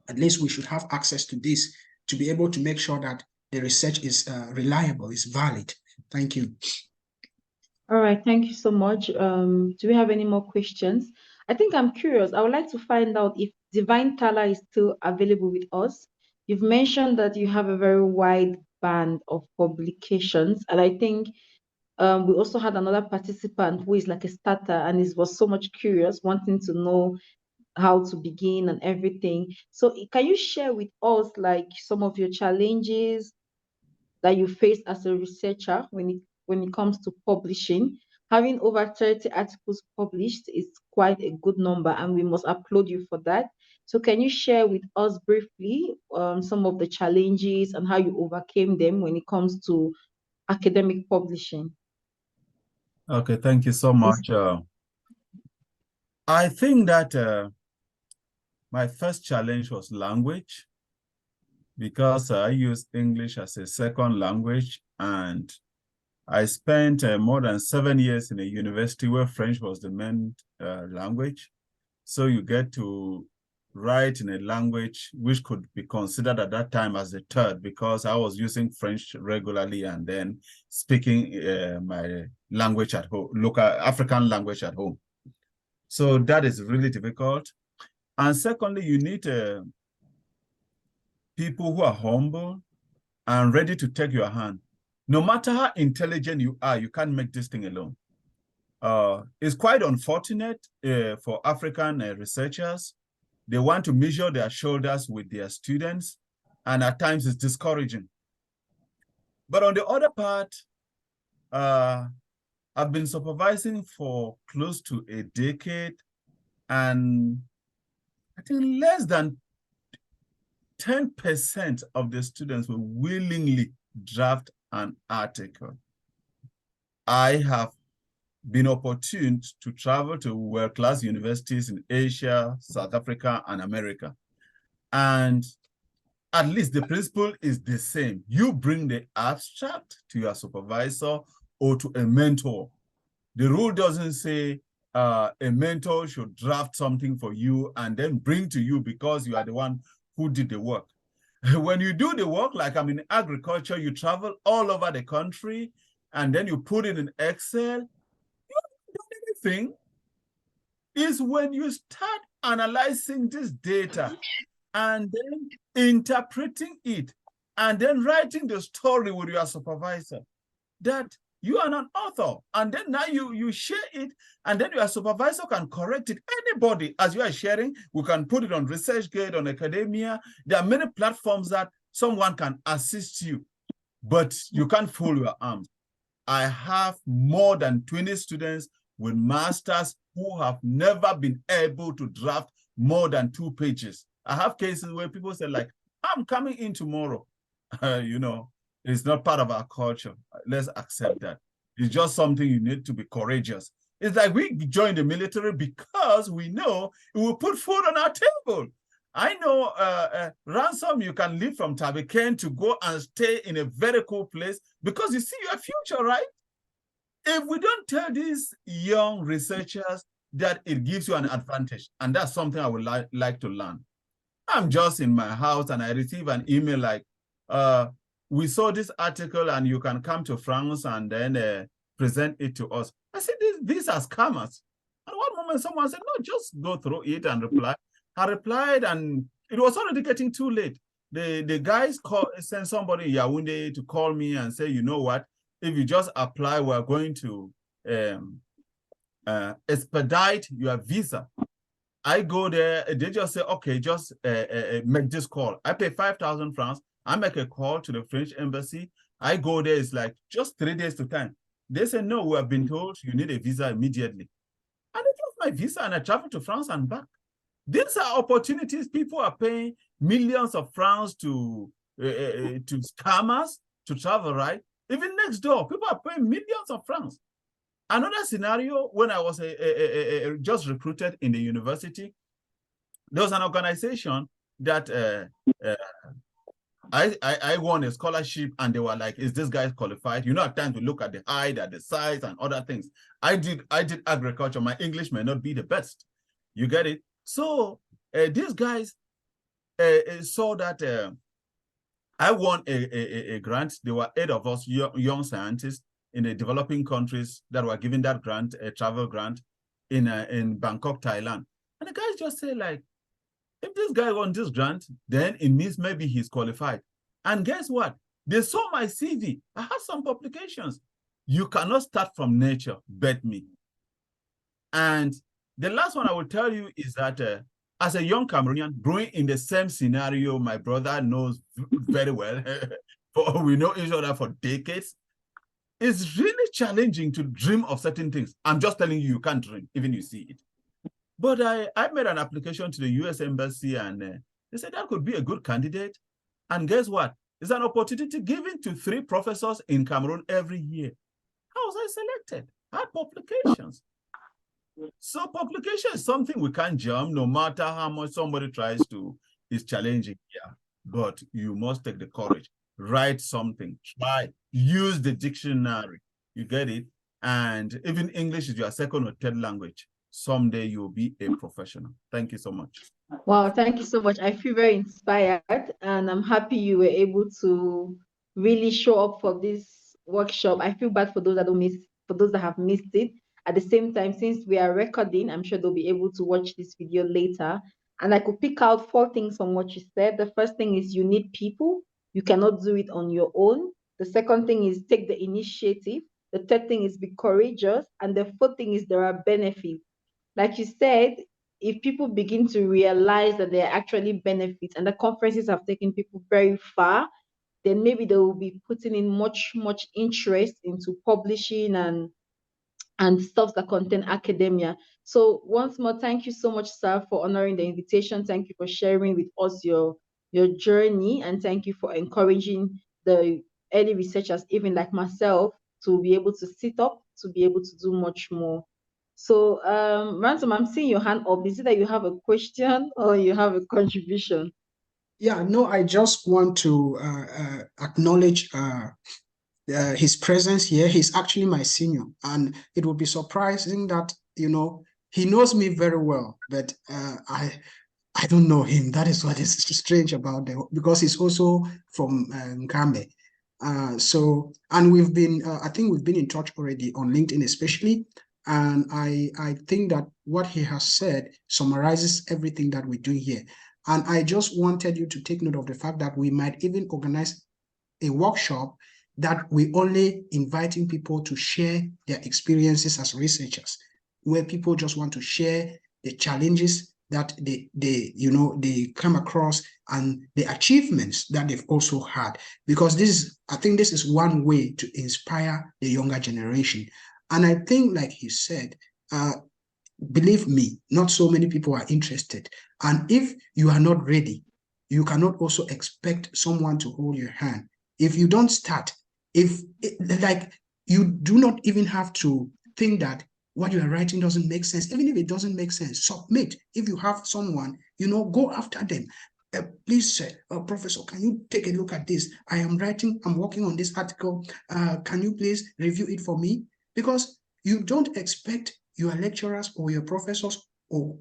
at least we should have access to this to be able to make sure that the research is reliable, is valid. Thank you. All right, thank you so much. Do we have any more questions? I think I'm curious. I would like to find out if Divine Tala is still available with us. You've mentioned that you have a very wide band of publications, and I think we also had another participant who is like a starter and was so much curious, wanting to know how to begin and everything. So can you share with us like some of your challenges that you face as a researcher when it comes to publishing? Having over 30 articles published is quite a good number, and we must applaud you for that. So can you share with us briefly some of the challenges and how you overcame them when it comes to academic publishing? Okay, thank you so much. I think that my first challenge was language, because I use English as a second language, and I spent more than 7 years in a university where French was the main language. So you get to write in a language which could be considered at that time as the third, because I was using French regularly and then speaking my language at home, local African language at home. So that is really difficult. And secondly, you need people who are humble and ready to take your hand. No matter how intelligent you are, you can't make this thing alone. It's quite unfortunate for African researchers. They want to measure their shoulders with their students, and at times it's discouraging. But on the other part, I've been supervising for close to a decade, and I think less than 10% of the students will willingly draft an article. I have been opportune to travel to world-class universities in Asia, South Africa, and America. And at least the principle is the same. You bring the abstract to your supervisor or to a mentor. The rule doesn't say a mentor should draft something for you and then bring to you because you are the one who did the work. When you do the work, like I'm in agriculture, you travel all over the country and then you put it in Excel. You haven't done anything. Is when you start analyzing this data and then interpreting it and then writing the story with your supervisor that you are an author, and then now you share it, and then your supervisor can correct it. Anybody, as you are sharing, we can put it on ResearchGate, on academia. There are many platforms that someone can assist you, but you can't fool your arms. I have more than 20 students with masters who have never been able to draft more than 2 pages. I have cases where people say, like, I'm coming in tomorrow. You know, it's not part of our culture. Let's accept that. It's just something you need to be courageous. It's like we joined the military because we know it will put food on our table. I know ransom, you can leave from Tabiken to go and stay in a very cool place because you see your future, right? If we don't tell these young researchers that it gives you an advantage, and that's something I would like to learn. I'm just in my house and I receive an email like, we saw this article and you can come to France and then present it to us. I said, these are scammers. At one moment, someone said, no, just go through it and reply. I replied and it was already getting too late. The guys sent somebody in Yaoundé to call me and say, you know what, if you just apply, we're going to expedite your visa. I go there, they just say, okay, just make this call. I pay 5,000 francs. I make a call to the French embassy. I go there, it's like just 3 days to time. They say, no, we have been told you need a visa immediately. And I took my visa and I traveled to France and back. These are opportunities. People are paying millions of francs to scammers to travel, right? Even next door, people are paying millions of francs. Another scenario, when I was just recruited in the university, there was an organization that I won a scholarship and they were like, is this guy qualified? You know, at times we look at the height, at the size and other things. I did agriculture. My English may not be the best. You get it? So these guys saw that I won a grant. There were 8 of us young scientists in the developing countries that were given that grant, a travel grant in Bangkok, Thailand. And the guys just say like, if this guy won this grant, then it means maybe he's qualified. And guess what? They saw my CV. I had some publications. You cannot start from nature, bet me. And the last one I will tell you is that as a young Cameroonian, growing in the same scenario, my brother knows very well, we know each other for decades, it's really challenging to dream of certain things. I'm just telling you, you can't dream, even you see it. But I made an application to the US Embassy and they said that could be a good candidate. And guess what? It's an opportunity given to 3 professors in Cameroon every year. How was I selected? I had publications. So publication is something we can't jump, no matter how much somebody tries to. It's challenging, yeah. But you must take the courage. Write something, try, use the dictionary. You get it? And even English is your second or third language. Someday you'll be a professional. Thank you so much. Wow, thank you so much. I feel very inspired and I'm happy you were able to really show up for this workshop. I feel bad for those that have missed it. At the same time, since we are recording, I'm sure they'll be able to watch this video later. And I could pick out 4 things from what you said. The first thing is you need people. You cannot do it on your own. The second thing is take the initiative. The third thing is be courageous. And the fourth thing is there are benefits. Like you said, if people begin to realize that there are actually benefits and the conferences have taken people very far, then maybe they will be putting in much interest into publishing and stuff that contain academia. So once more, thank you so much, sir, for honoring the invitation. Thank you for sharing with us your journey, and thank you for encouraging the early researchers, even like myself, to be able to sit up to be able to do much more. So, Ransom, I'm seeing your hand up. Is it that you have a question or you have a contribution? Yeah, no, I just want to acknowledge his presence here. He's actually my senior, and it would be surprising that, you know, he knows me very well, but I don't know him. That is what is strange about them, because he's also from Nkambe. So, and we've been, I think we've been in touch already on LinkedIn, especially. And I think that what he has said summarizes everything that we do here. And I just wanted you to take note of the fact that we might even organize a workshop that we only inviting people to share their experiences as researchers, where people just want to share the challenges that they come across and the achievements that they've also had. Because I think this is one way to inspire the younger generation. And I think, like he said, believe me, not so many people are interested. And if you are not ready, you cannot also expect someone to hold your hand. If you don't start, like, you do not even have to think that what you are writing doesn't make sense. Even if it doesn't make sense, submit. If you have someone, go after them. Please, Professor, can you take a look at this? I'm working on this article. Can you please review it for me? Because you don't expect your lecturers or your professors or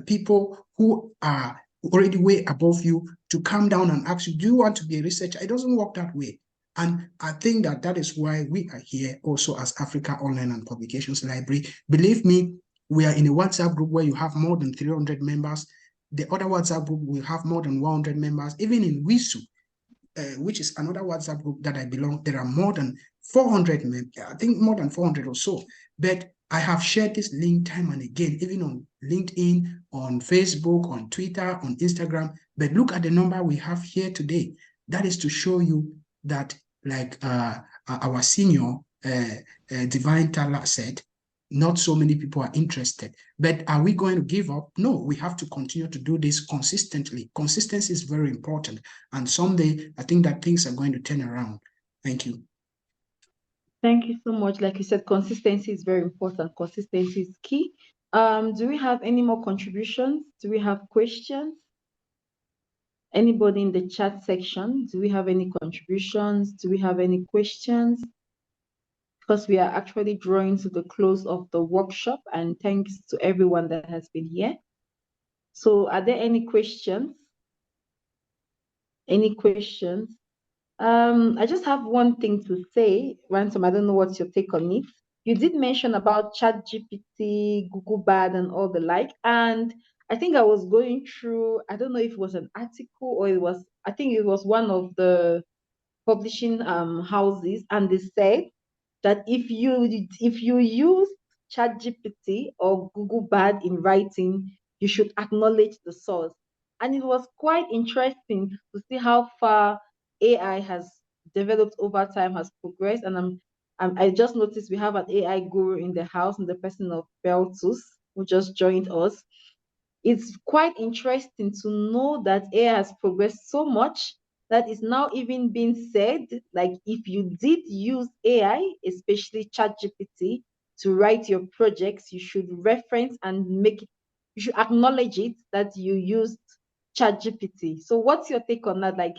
people who are already way above you to come down and ask you, do you want to be a researcher? It doesn't work that way. And I think that is why we are here also as Africa Online and Publications Library. Believe me, we are in a WhatsApp group where you have more than 300 members. The other WhatsApp group will have more than 100 members. Even in WISU, which is another WhatsApp group that I belong, there are more than 400 members, I think more than 400 or so. But I have shared this link time and again, even on LinkedIn, on Facebook, on Twitter, on Instagram. But look at the number we have here today. That is to show you that, like our senior Divine Tala said, not so many people are interested. But are we going to give up? No, we have to continue to do this consistently. Consistency is very important. And someday, I think that things are going to turn around. Thank you. Thank you so much. Like you said, consistency is very important. Consistency is key. Do we have any more contributions? Do we have questions? Anybody in the chat section? Do we have any contributions? Do we have any questions? Because we are actually drawing to the close of the workshop, and thanks to everyone that has been here. So are there any questions? Any questions? I just have one thing to say, Ransom. I don't know what's your take on it. You did mention about ChatGPT, Google Bard, and all the like. And I think I was going through, I don't know if it was an article or I think it was one of the publishing houses, and they said that if you use ChatGPT or Google Bard in writing, you should acknowledge the source. And it was quite interesting to see how far AI has developed over time, has progressed. And I just noticed we have an AI guru in the house in the person of Beltus, who just joined us. It's quite interesting to know that AI has progressed so much that is now even being said, like, if you did use AI, especially ChatGPT, to write your projects, you should reference and you should acknowledge it that you used ChatGPT. So what's your take on that? Like,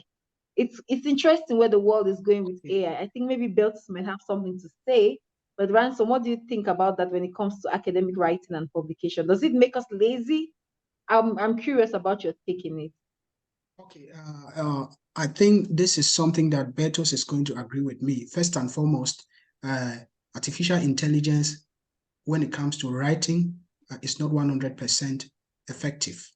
it's interesting where the world is going with AI. I think maybe Belts might have something to say, but Ransom, what do you think about that when it comes to academic writing and publication? Does it make us lazy? I'm curious about your take in it. Okay, I think this is something that Bertos is going to agree with me. First and foremost, artificial intelligence, when it comes to writing, is not 100% effective.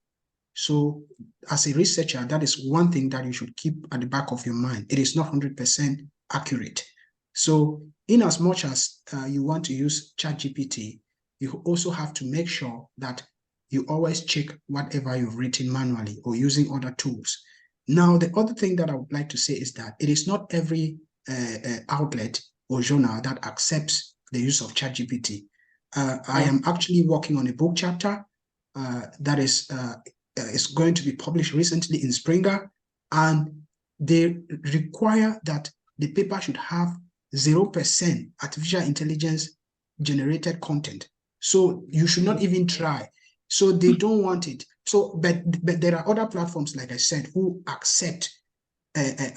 So as a researcher, that is one thing that you should keep at the back of your mind. It is not 100% accurate. So in as much as you want to use ChatGPT, you also have to make sure that you always check whatever you've written manually or using other tools. Now, the other thing that I would like to say is that it is not every outlet or journal that accepts the use of ChatGPT. I am actually working on a book chapter that is going to be published recently in Springer, and they require that the paper should have 0% artificial intelligence generated content. So you should not even try. So they don't want it. So, but there are other platforms, like I said, who accept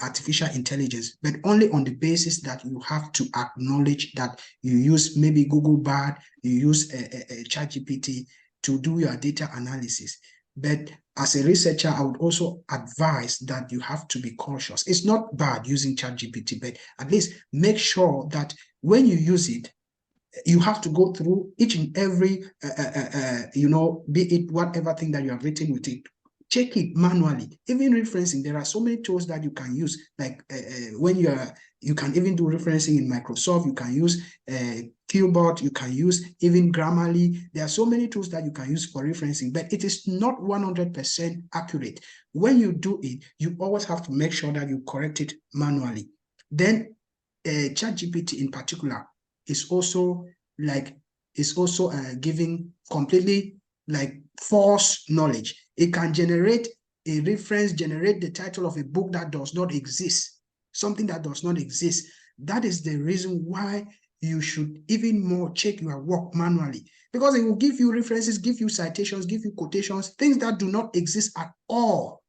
artificial intelligence, but only on the basis that you have to acknowledge that you use maybe Google Bard, you use ChatGPT to do your data analysis. But as a researcher, I would also advise that you have to be cautious. It's not bad using ChatGPT, but at least make sure that when you use it, you have to go through each and every, be it whatever thing that you have written with it, check it manually. Even referencing, there are so many tools that you can use. Like when you can even do referencing in Microsoft. You can use Qbot. You can use even Grammarly. There are so many tools that you can use for referencing, but it is not 100% accurate. When you do it, you always have to make sure that you correct it manually. Then ChatGPT in particular is also giving completely like false knowledge. It can generate a reference, generate the title of a book that does not exist, something that does not exist. That is the reason why you should even more check your work manually, because it will give you references, give you citations, give you quotations, things that do not exist at all.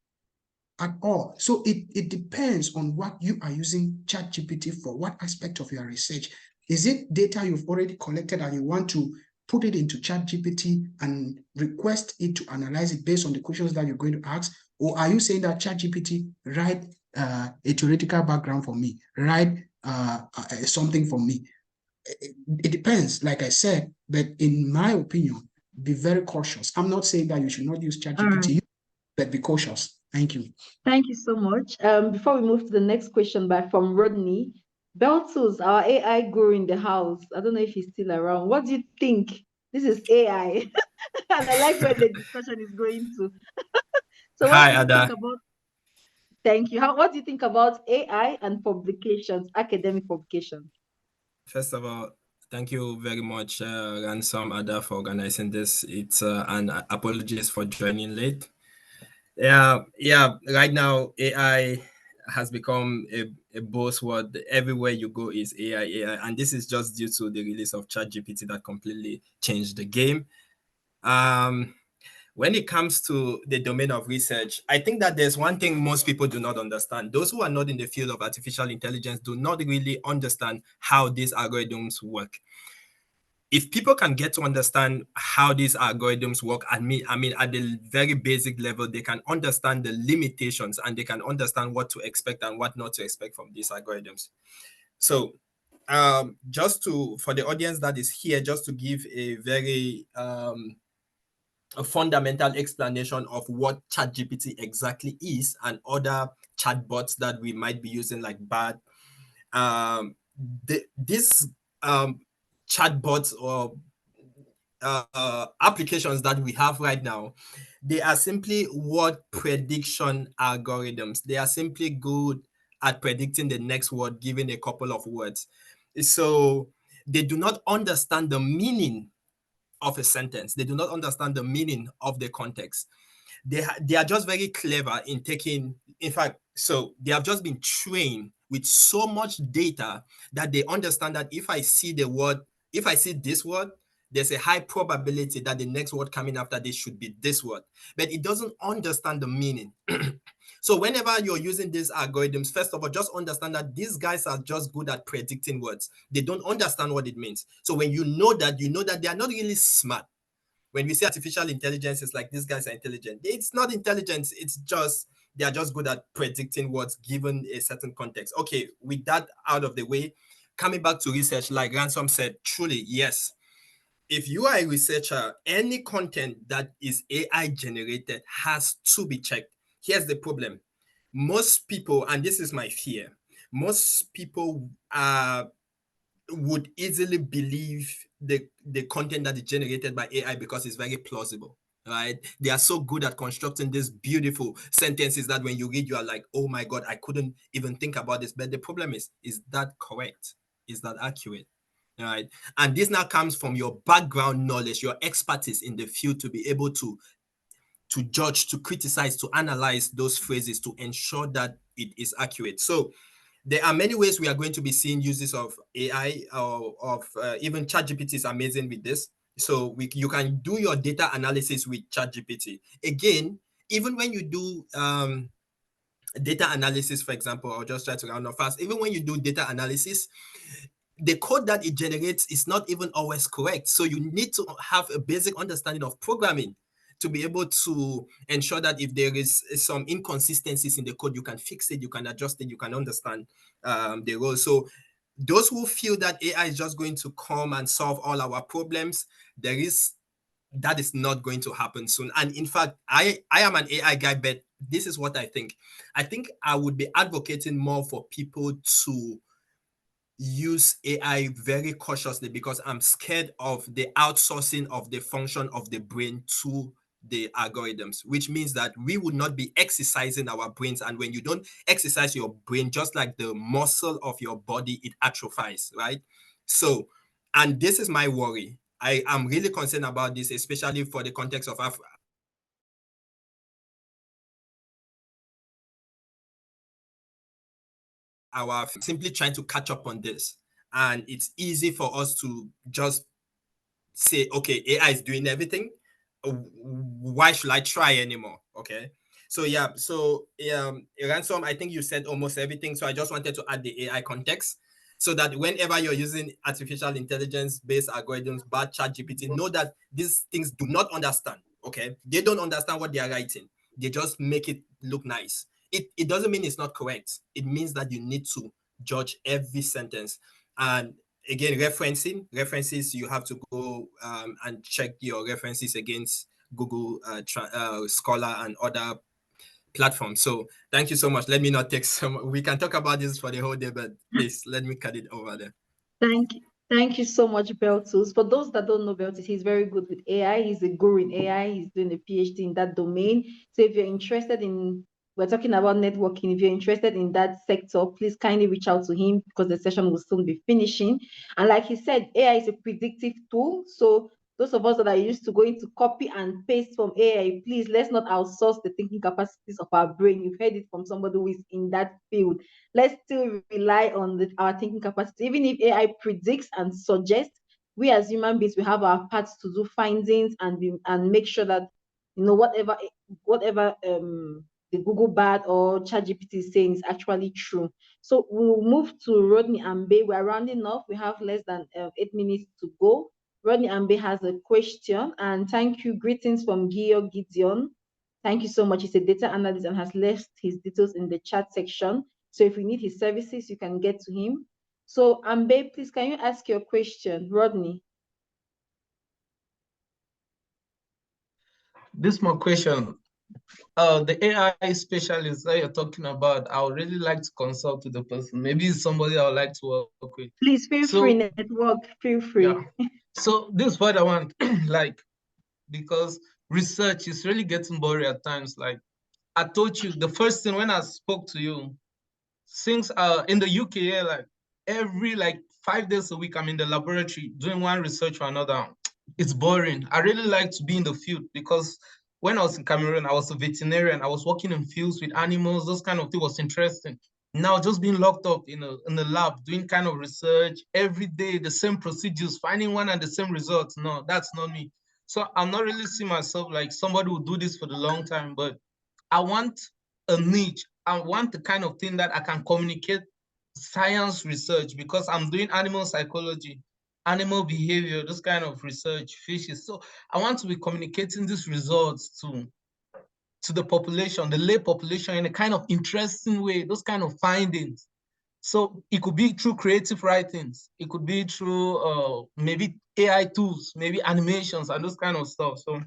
So it depends on what you are using ChatGPT for, what aspect of your research. Is it data you've already collected and you want to put it into ChatGPT and request it to analyze it based on the questions that you're going to ask? Or are you saying that ChatGPT write a theoretical background for me, write something for me? It depends, like I said, but in my opinion, be very cautious. I'm not saying that you should not use ChatGPT, but be cautious. Thank you. Thank you so much. Before we move to the next question from Rodney, Beltus, our AI guru in the house. I don't know if he's still around. What do you think? This is AI. And I like where the discussion is going to. So what do you think about, thank you. What do you think about AI and publications, academic publications? First of all, thank you very much, Ransom Ada, for organizing this. It's and apologies for joining late. Yeah. Right now, AI has become a buzzword. Everywhere you go is AI, and this is just due to the release of ChatGPT that completely changed the game. When it comes to the domain of research, I think that there's one thing most people do not understand. Those who are not in the field of artificial intelligence do not really understand how these algorithms work. If people can get to understand how these algorithms work, I mean, at the very basic level, they can understand the limitations and they can understand what to expect and what not to expect from these algorithms. So for the audience that is here, just to give a very a fundamental explanation of what ChatGPT exactly is and other chatbots that we might be using like Bard. These chatbots or applications that we have right now, they are simply word prediction algorithms. They are simply good at predicting the next word given a couple of words. So they do not understand the meaning of a sentence. They do not understand the meaning of the context. They are just very clever in taking, in fact, so they have just been trained with so much data that they understand that if I see this word, there's a high probability that the next word coming after this should be this word, but it doesn't understand the meaning. So whenever you're using these algorithms, first of all, just understand that these guys are just good at predicting words. They don't understand what it means. So when you know that they are not really smart. When we say artificial intelligence, it's like these guys are intelligent. It's not intelligence. It's just, they are just good at predicting words given a certain context. Okay, with that out of the way, coming back to research, like Ransom said, truly, yes. If you are a researcher, any content that is AI generated has to be checked. Here's the problem. Most people, and this is my fear, most people would easily believe the content that is generated by AI because it's very plausible, right? They are so good at constructing these beautiful sentences that when you read, you are like, oh my God, I couldn't even think about this. But the problem is that correct? Is that accurate? Right. And this now comes from your background knowledge, your expertise in the field to be able to judge, to criticize, to analyze those phrases to ensure that it is accurate. So There are many ways we are going to be seeing uses of AI or of even ChatGPT is amazing with this. So you can do your data analysis with ChatGPT. Again, even when you do data analysis, for example, I'll just try to round up fast. Even when you do data analysis, the code that it generates is not even always correct. So you need to have a basic understanding of programming to be able to ensure that if there is some inconsistencies in the code, you can fix it, you can adjust it, you can understand the role. So those who feel that AI is just going to come and solve all our problems, that is not going to happen soon. And in fact, I am an AI guy, but this is what I think. I think I would be advocating more for people to use AI very cautiously, because I'm scared of the outsourcing of the function of the brain to the algorithms, which means that we would not be exercising our brains. And when you don't exercise your brain, just like the muscle of your body, it atrophies, right? So, and this is my worry. I am really concerned about this, especially for the context of our simply trying to catch up on this. And it's easy for us to just say, okay, AI is doing everything. Why should I try anymore? Okay. So yeah, so Ransom, I think you said almost everything. So I just wanted to add the AI context so that whenever you're using artificial intelligence based algorithms, bad ChatGPT, know that these things do not understand. Okay. They don't understand what they are writing. They just make it look nice. It doesn't mean it's not correct. It means that you need to judge every sentence. And again, references, you have to go and check your references against Google Scholar and other platforms. So thank you so much. Let me not take some, we can talk about this for the whole day, but please let me cut it over there. Thank you so much, Beltus. For those that don't know Beltus, he's very good with AI. He's a guru in AI. He's doing a PhD in that domain. So if you're interested in, we're talking about networking. If you're interested in that sector, please kindly reach out to him because the session will soon be finishing. And like he said, AI is a predictive tool. So those of us that are used to going to copy and paste from AI, please let's not outsource the thinking capacities of our brain. You've heard it from somebody who is in that field. Let's still rely on our thinking capacity. Even if AI predicts and suggests, we as human beings, we have our parts to do findings and make sure that whatever the Google Bard or ChatGPT is saying is actually true. So we'll move to Rodney Ambe. We're rounding off. We have less than 8 minutes to go. Rodney Ambe has a question, and thank you. Greetings from Gio Gideon. Thank you so much. He's a data analyst and has left his details in the chat section. So if you need his services, you can get to him. So Ambe, please, can you ask your question, Rodney? This is my question. The AI specialist that you're talking about, I would really like to consult with the person. Maybe it's somebody I would like to work with. Please feel free, network, feel free. Yeah. So this is what I want, like, because research is really getting boring at times. Like I told you, the first thing when I spoke to you, since in the UK, like every 5 days a week, I'm in the laboratory doing one research or another. It's boring. I really like to be in the field because when I was in Cameroon, I was a veterinarian. I was working in fields with animals. Those kind of things was interesting. Now just being locked up in the lab, doing kind of research every day, the same procedures, finding one and the same results. No, that's not me. So I'm not really seeing myself like somebody who do this for the long time, but I want a niche. I want the kind of thing that I can communicate science research because I'm doing animal psychology, animal behavior, this kind of research, fishes. So I want to be communicating these results to the population, the lay population in a kind of interesting way, those kind of findings. So it could be through creative writings. It could be through maybe AI tools, maybe animations and those kind of stuff. So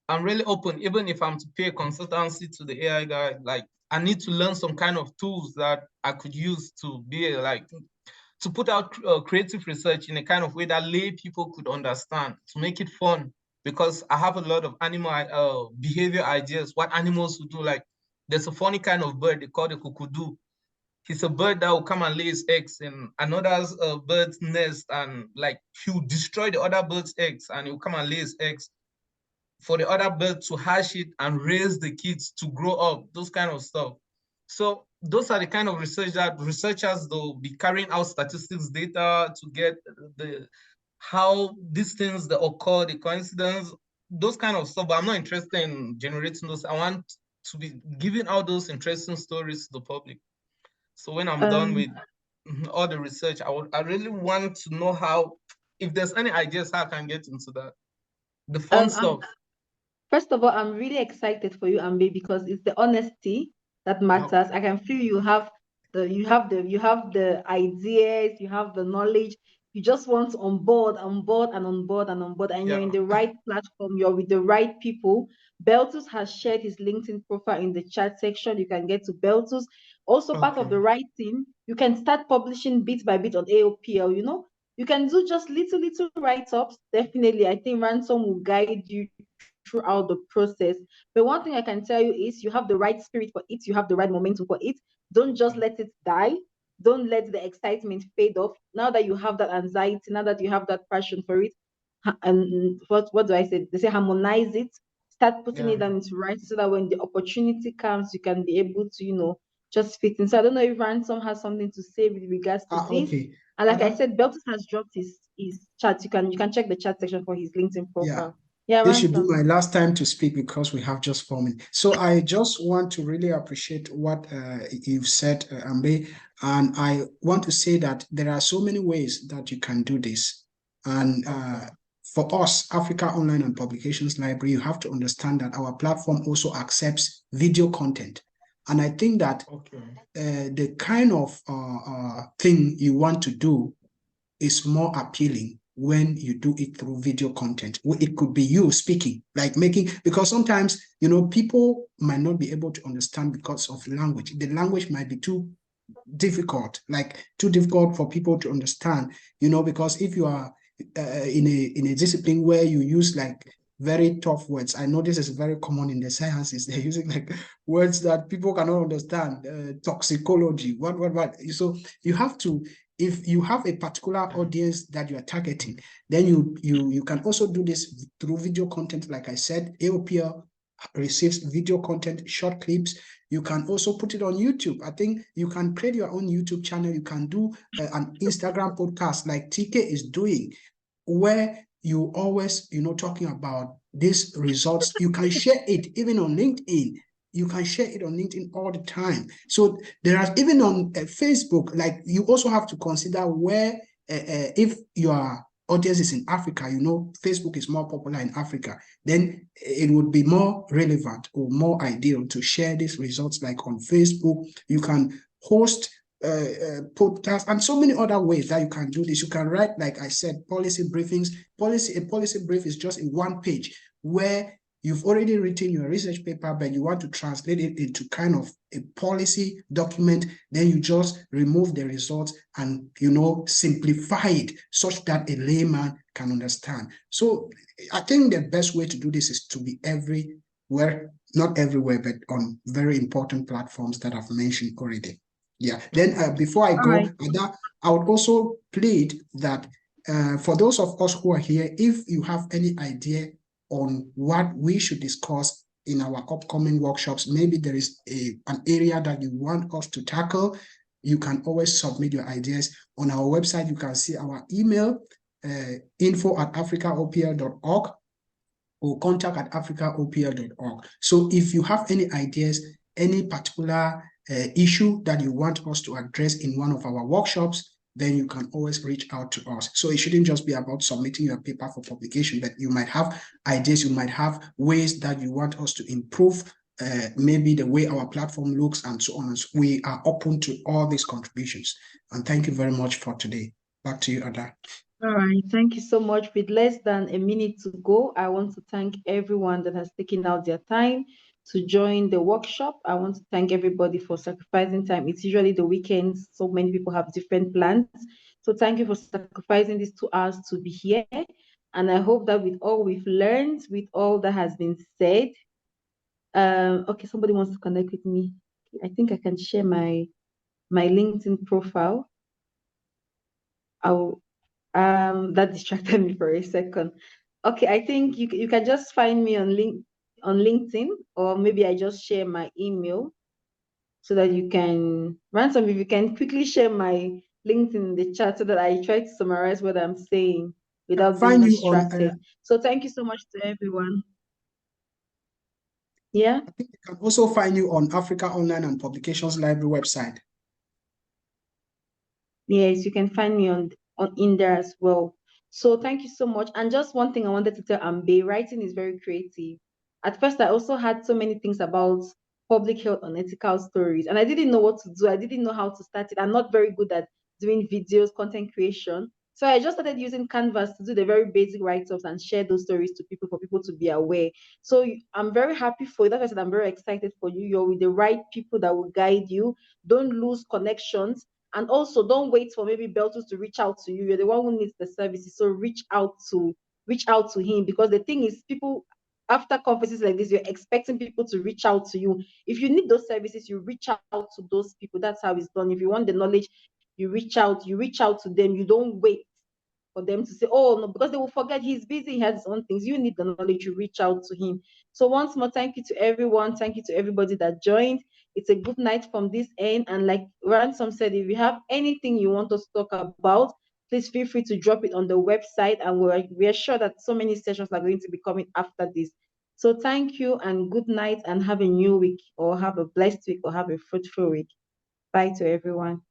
I'm really open, even if I'm to pay consultancy to the AI guy, like I need to learn some kind of tools that I could use to be to put out creative research in a kind of way that lay people could understand, to make it fun. Because I have a lot of animal behavior ideas, what animals would do. Like there's a funny kind of bird they call the kukudu. He's a bird that will come and lay his eggs in another bird's nest, and like he'll destroy the other bird's eggs and he'll come and lay his eggs for the other bird to hatch it and raise the kids to grow up, those kind of stuff. So those are the kind of research that researchers will be carrying out statistics data to get the how these things that occur, the coincidence, those kind of stuff. But I'm not interested in generating those. I want to be giving out those interesting stories to the public. So when I'm done with all the research, I really want to know how, if there's any ideas, how I can get into that. The fun stuff. First of all, I'm really excited for you, Ambe, because it's the honesty that matters. I can feel you have the ideas, you have the knowledge. You just want to onboard, and you're in the right platform. You're with the right people. Beltus has shared his LinkedIn profile in the chat section. You can get to Beltus. Also, part of the right team. You can start publishing bit by bit on AOPL. You can do just little write-ups. Definitely, I think Ransom will guide you throughout the process. But one thing I can tell you is you have the right spirit for it, you have the right momentum for it. Don't just let it die. Don't let the excitement fade off. Now that you have that anxiety, now that you have that passion for it, and what do I say? They say harmonize it, start putting it down into writing so that when the opportunity comes, you can be able to, just fit in. So I don't know if Ransom has something to say with regards to this. Okay. And like I said, Beltus has dropped his chat. You can check the chat section for his LinkedIn profile. Yeah, this should be Ransom. my last time to speak because we have just 4 minutes. So I just want to really appreciate what you've said, Ambe, and I want to say that there are so many ways that you can do this. And for us, Africa Online and Publications Library, you have to understand that our platform also accepts video content. And I think that the kind of thing you want to do is more appealing when you do it through video content. It could be you speaking, like making, because sometimes, people might not be able to understand because of language. The language might be too difficult for people to understand, because if you are in a discipline where you use like very tough words. I know this is very common in the sciences. They're using like words that people cannot understand, toxicology, what. So you have to, if you have a particular audience that you are targeting, then you can also do this through video content. Like I said, AOPL receives video content, short clips. You can also put it on YouTube. I think you can create your own YouTube channel. You can do an Instagram podcast like TK is doing, where you always, talking about these results. You can share it even on LinkedIn. You can share it on LinkedIn all the time. So there are even on Facebook, like you also have to consider where, if your audience is in Africa, Facebook is more popular in Africa, then it would be more relevant or more ideal to share these results like on Facebook. You can host podcast and so many other ways that you can do this. You can write, like I said, policy briefings. A policy brief is just a 1 page where you've already written your research paper, but you want to translate it into kind of a policy document. Then you just remove the results and, simplify it such that a layman can understand. So I think the best way to do this is to be everywhere, not everywhere, but on very important platforms that I've mentioned already. Yeah. Then before I go, I would also plead that for those of us who are here, if you have any idea on what we should discuss in our upcoming workshops, maybe there is an area that you want us to tackle, you can always submit your ideas. On our website, you can see our email, info@africaopl.org or contact@africaopl.org. So if you have any ideas, any particular issue that you want us to address in one of our workshops, then you can always reach out to us. So it shouldn't just be about submitting your paper for publication, but you might have ideas, you might have ways that you want us to improve maybe the way our platform looks and so on. And so we are open to all these contributions. And thank you very much for today. Back to you, Ada. All right, thank you so much. With less than a minute to go, I want to thank everyone that has taken out their time to join the workshop. I want to thank everybody for sacrificing time. It's usually the weekends, so many people have different plans. So thank you for sacrificing these 2 hours to be here. And I hope that with all we've learned, with all that has been said, okay, somebody wants to connect with me. I think I can share my LinkedIn profile. That distracted me for a second. Okay, I think you can just find me on LinkedIn, or maybe I just share my email. so that you can, Ransom, if you can quickly share my LinkedIn in the chat so that I try to summarize what I'm saying without being Find you on. distracted. So thank you so much to everyone. Yeah. I think you can also find you on Africa Online and Publications Library website. Yes, you can find me on in there as well. So thank you so much. And just one thing I wanted to tell Ambe, writing is very creative. At first, I also had so many things about public health and ethical stories, and I didn't know what to do. I didn't know how to start it. I'm not very good at doing videos, content creation. So I just started using Canvas to do the very basic write-ups and share those stories to people for people to be aware. So I'm very happy for you. That's why I said I'm very excited for you. You're with the right people that will guide you. Don't lose connections. And also don't wait for maybe Beltus to reach out to you. You're the one who needs the services. So reach out to him, because the thing is, people after conferences like this, you're expecting people to reach out to you. If you need those services, you reach out to those people. That's how it's done. If you want the knowledge, you reach out to them. You don't wait for them to say, oh no, because they will forget he's busy, he has his own things. You need the knowledge, you reach out to him. So once more, thank you to everyone. Thank you to everybody that joined. It's a good night from this end. And like Ransom said, if you have anything you want us to talk about, please feel free to drop it on the website. And we're sure that so many sessions are going to be coming after this. So thank you and good night, and have a new week, or have a blessed week, or have a fruitful week. Bye to everyone.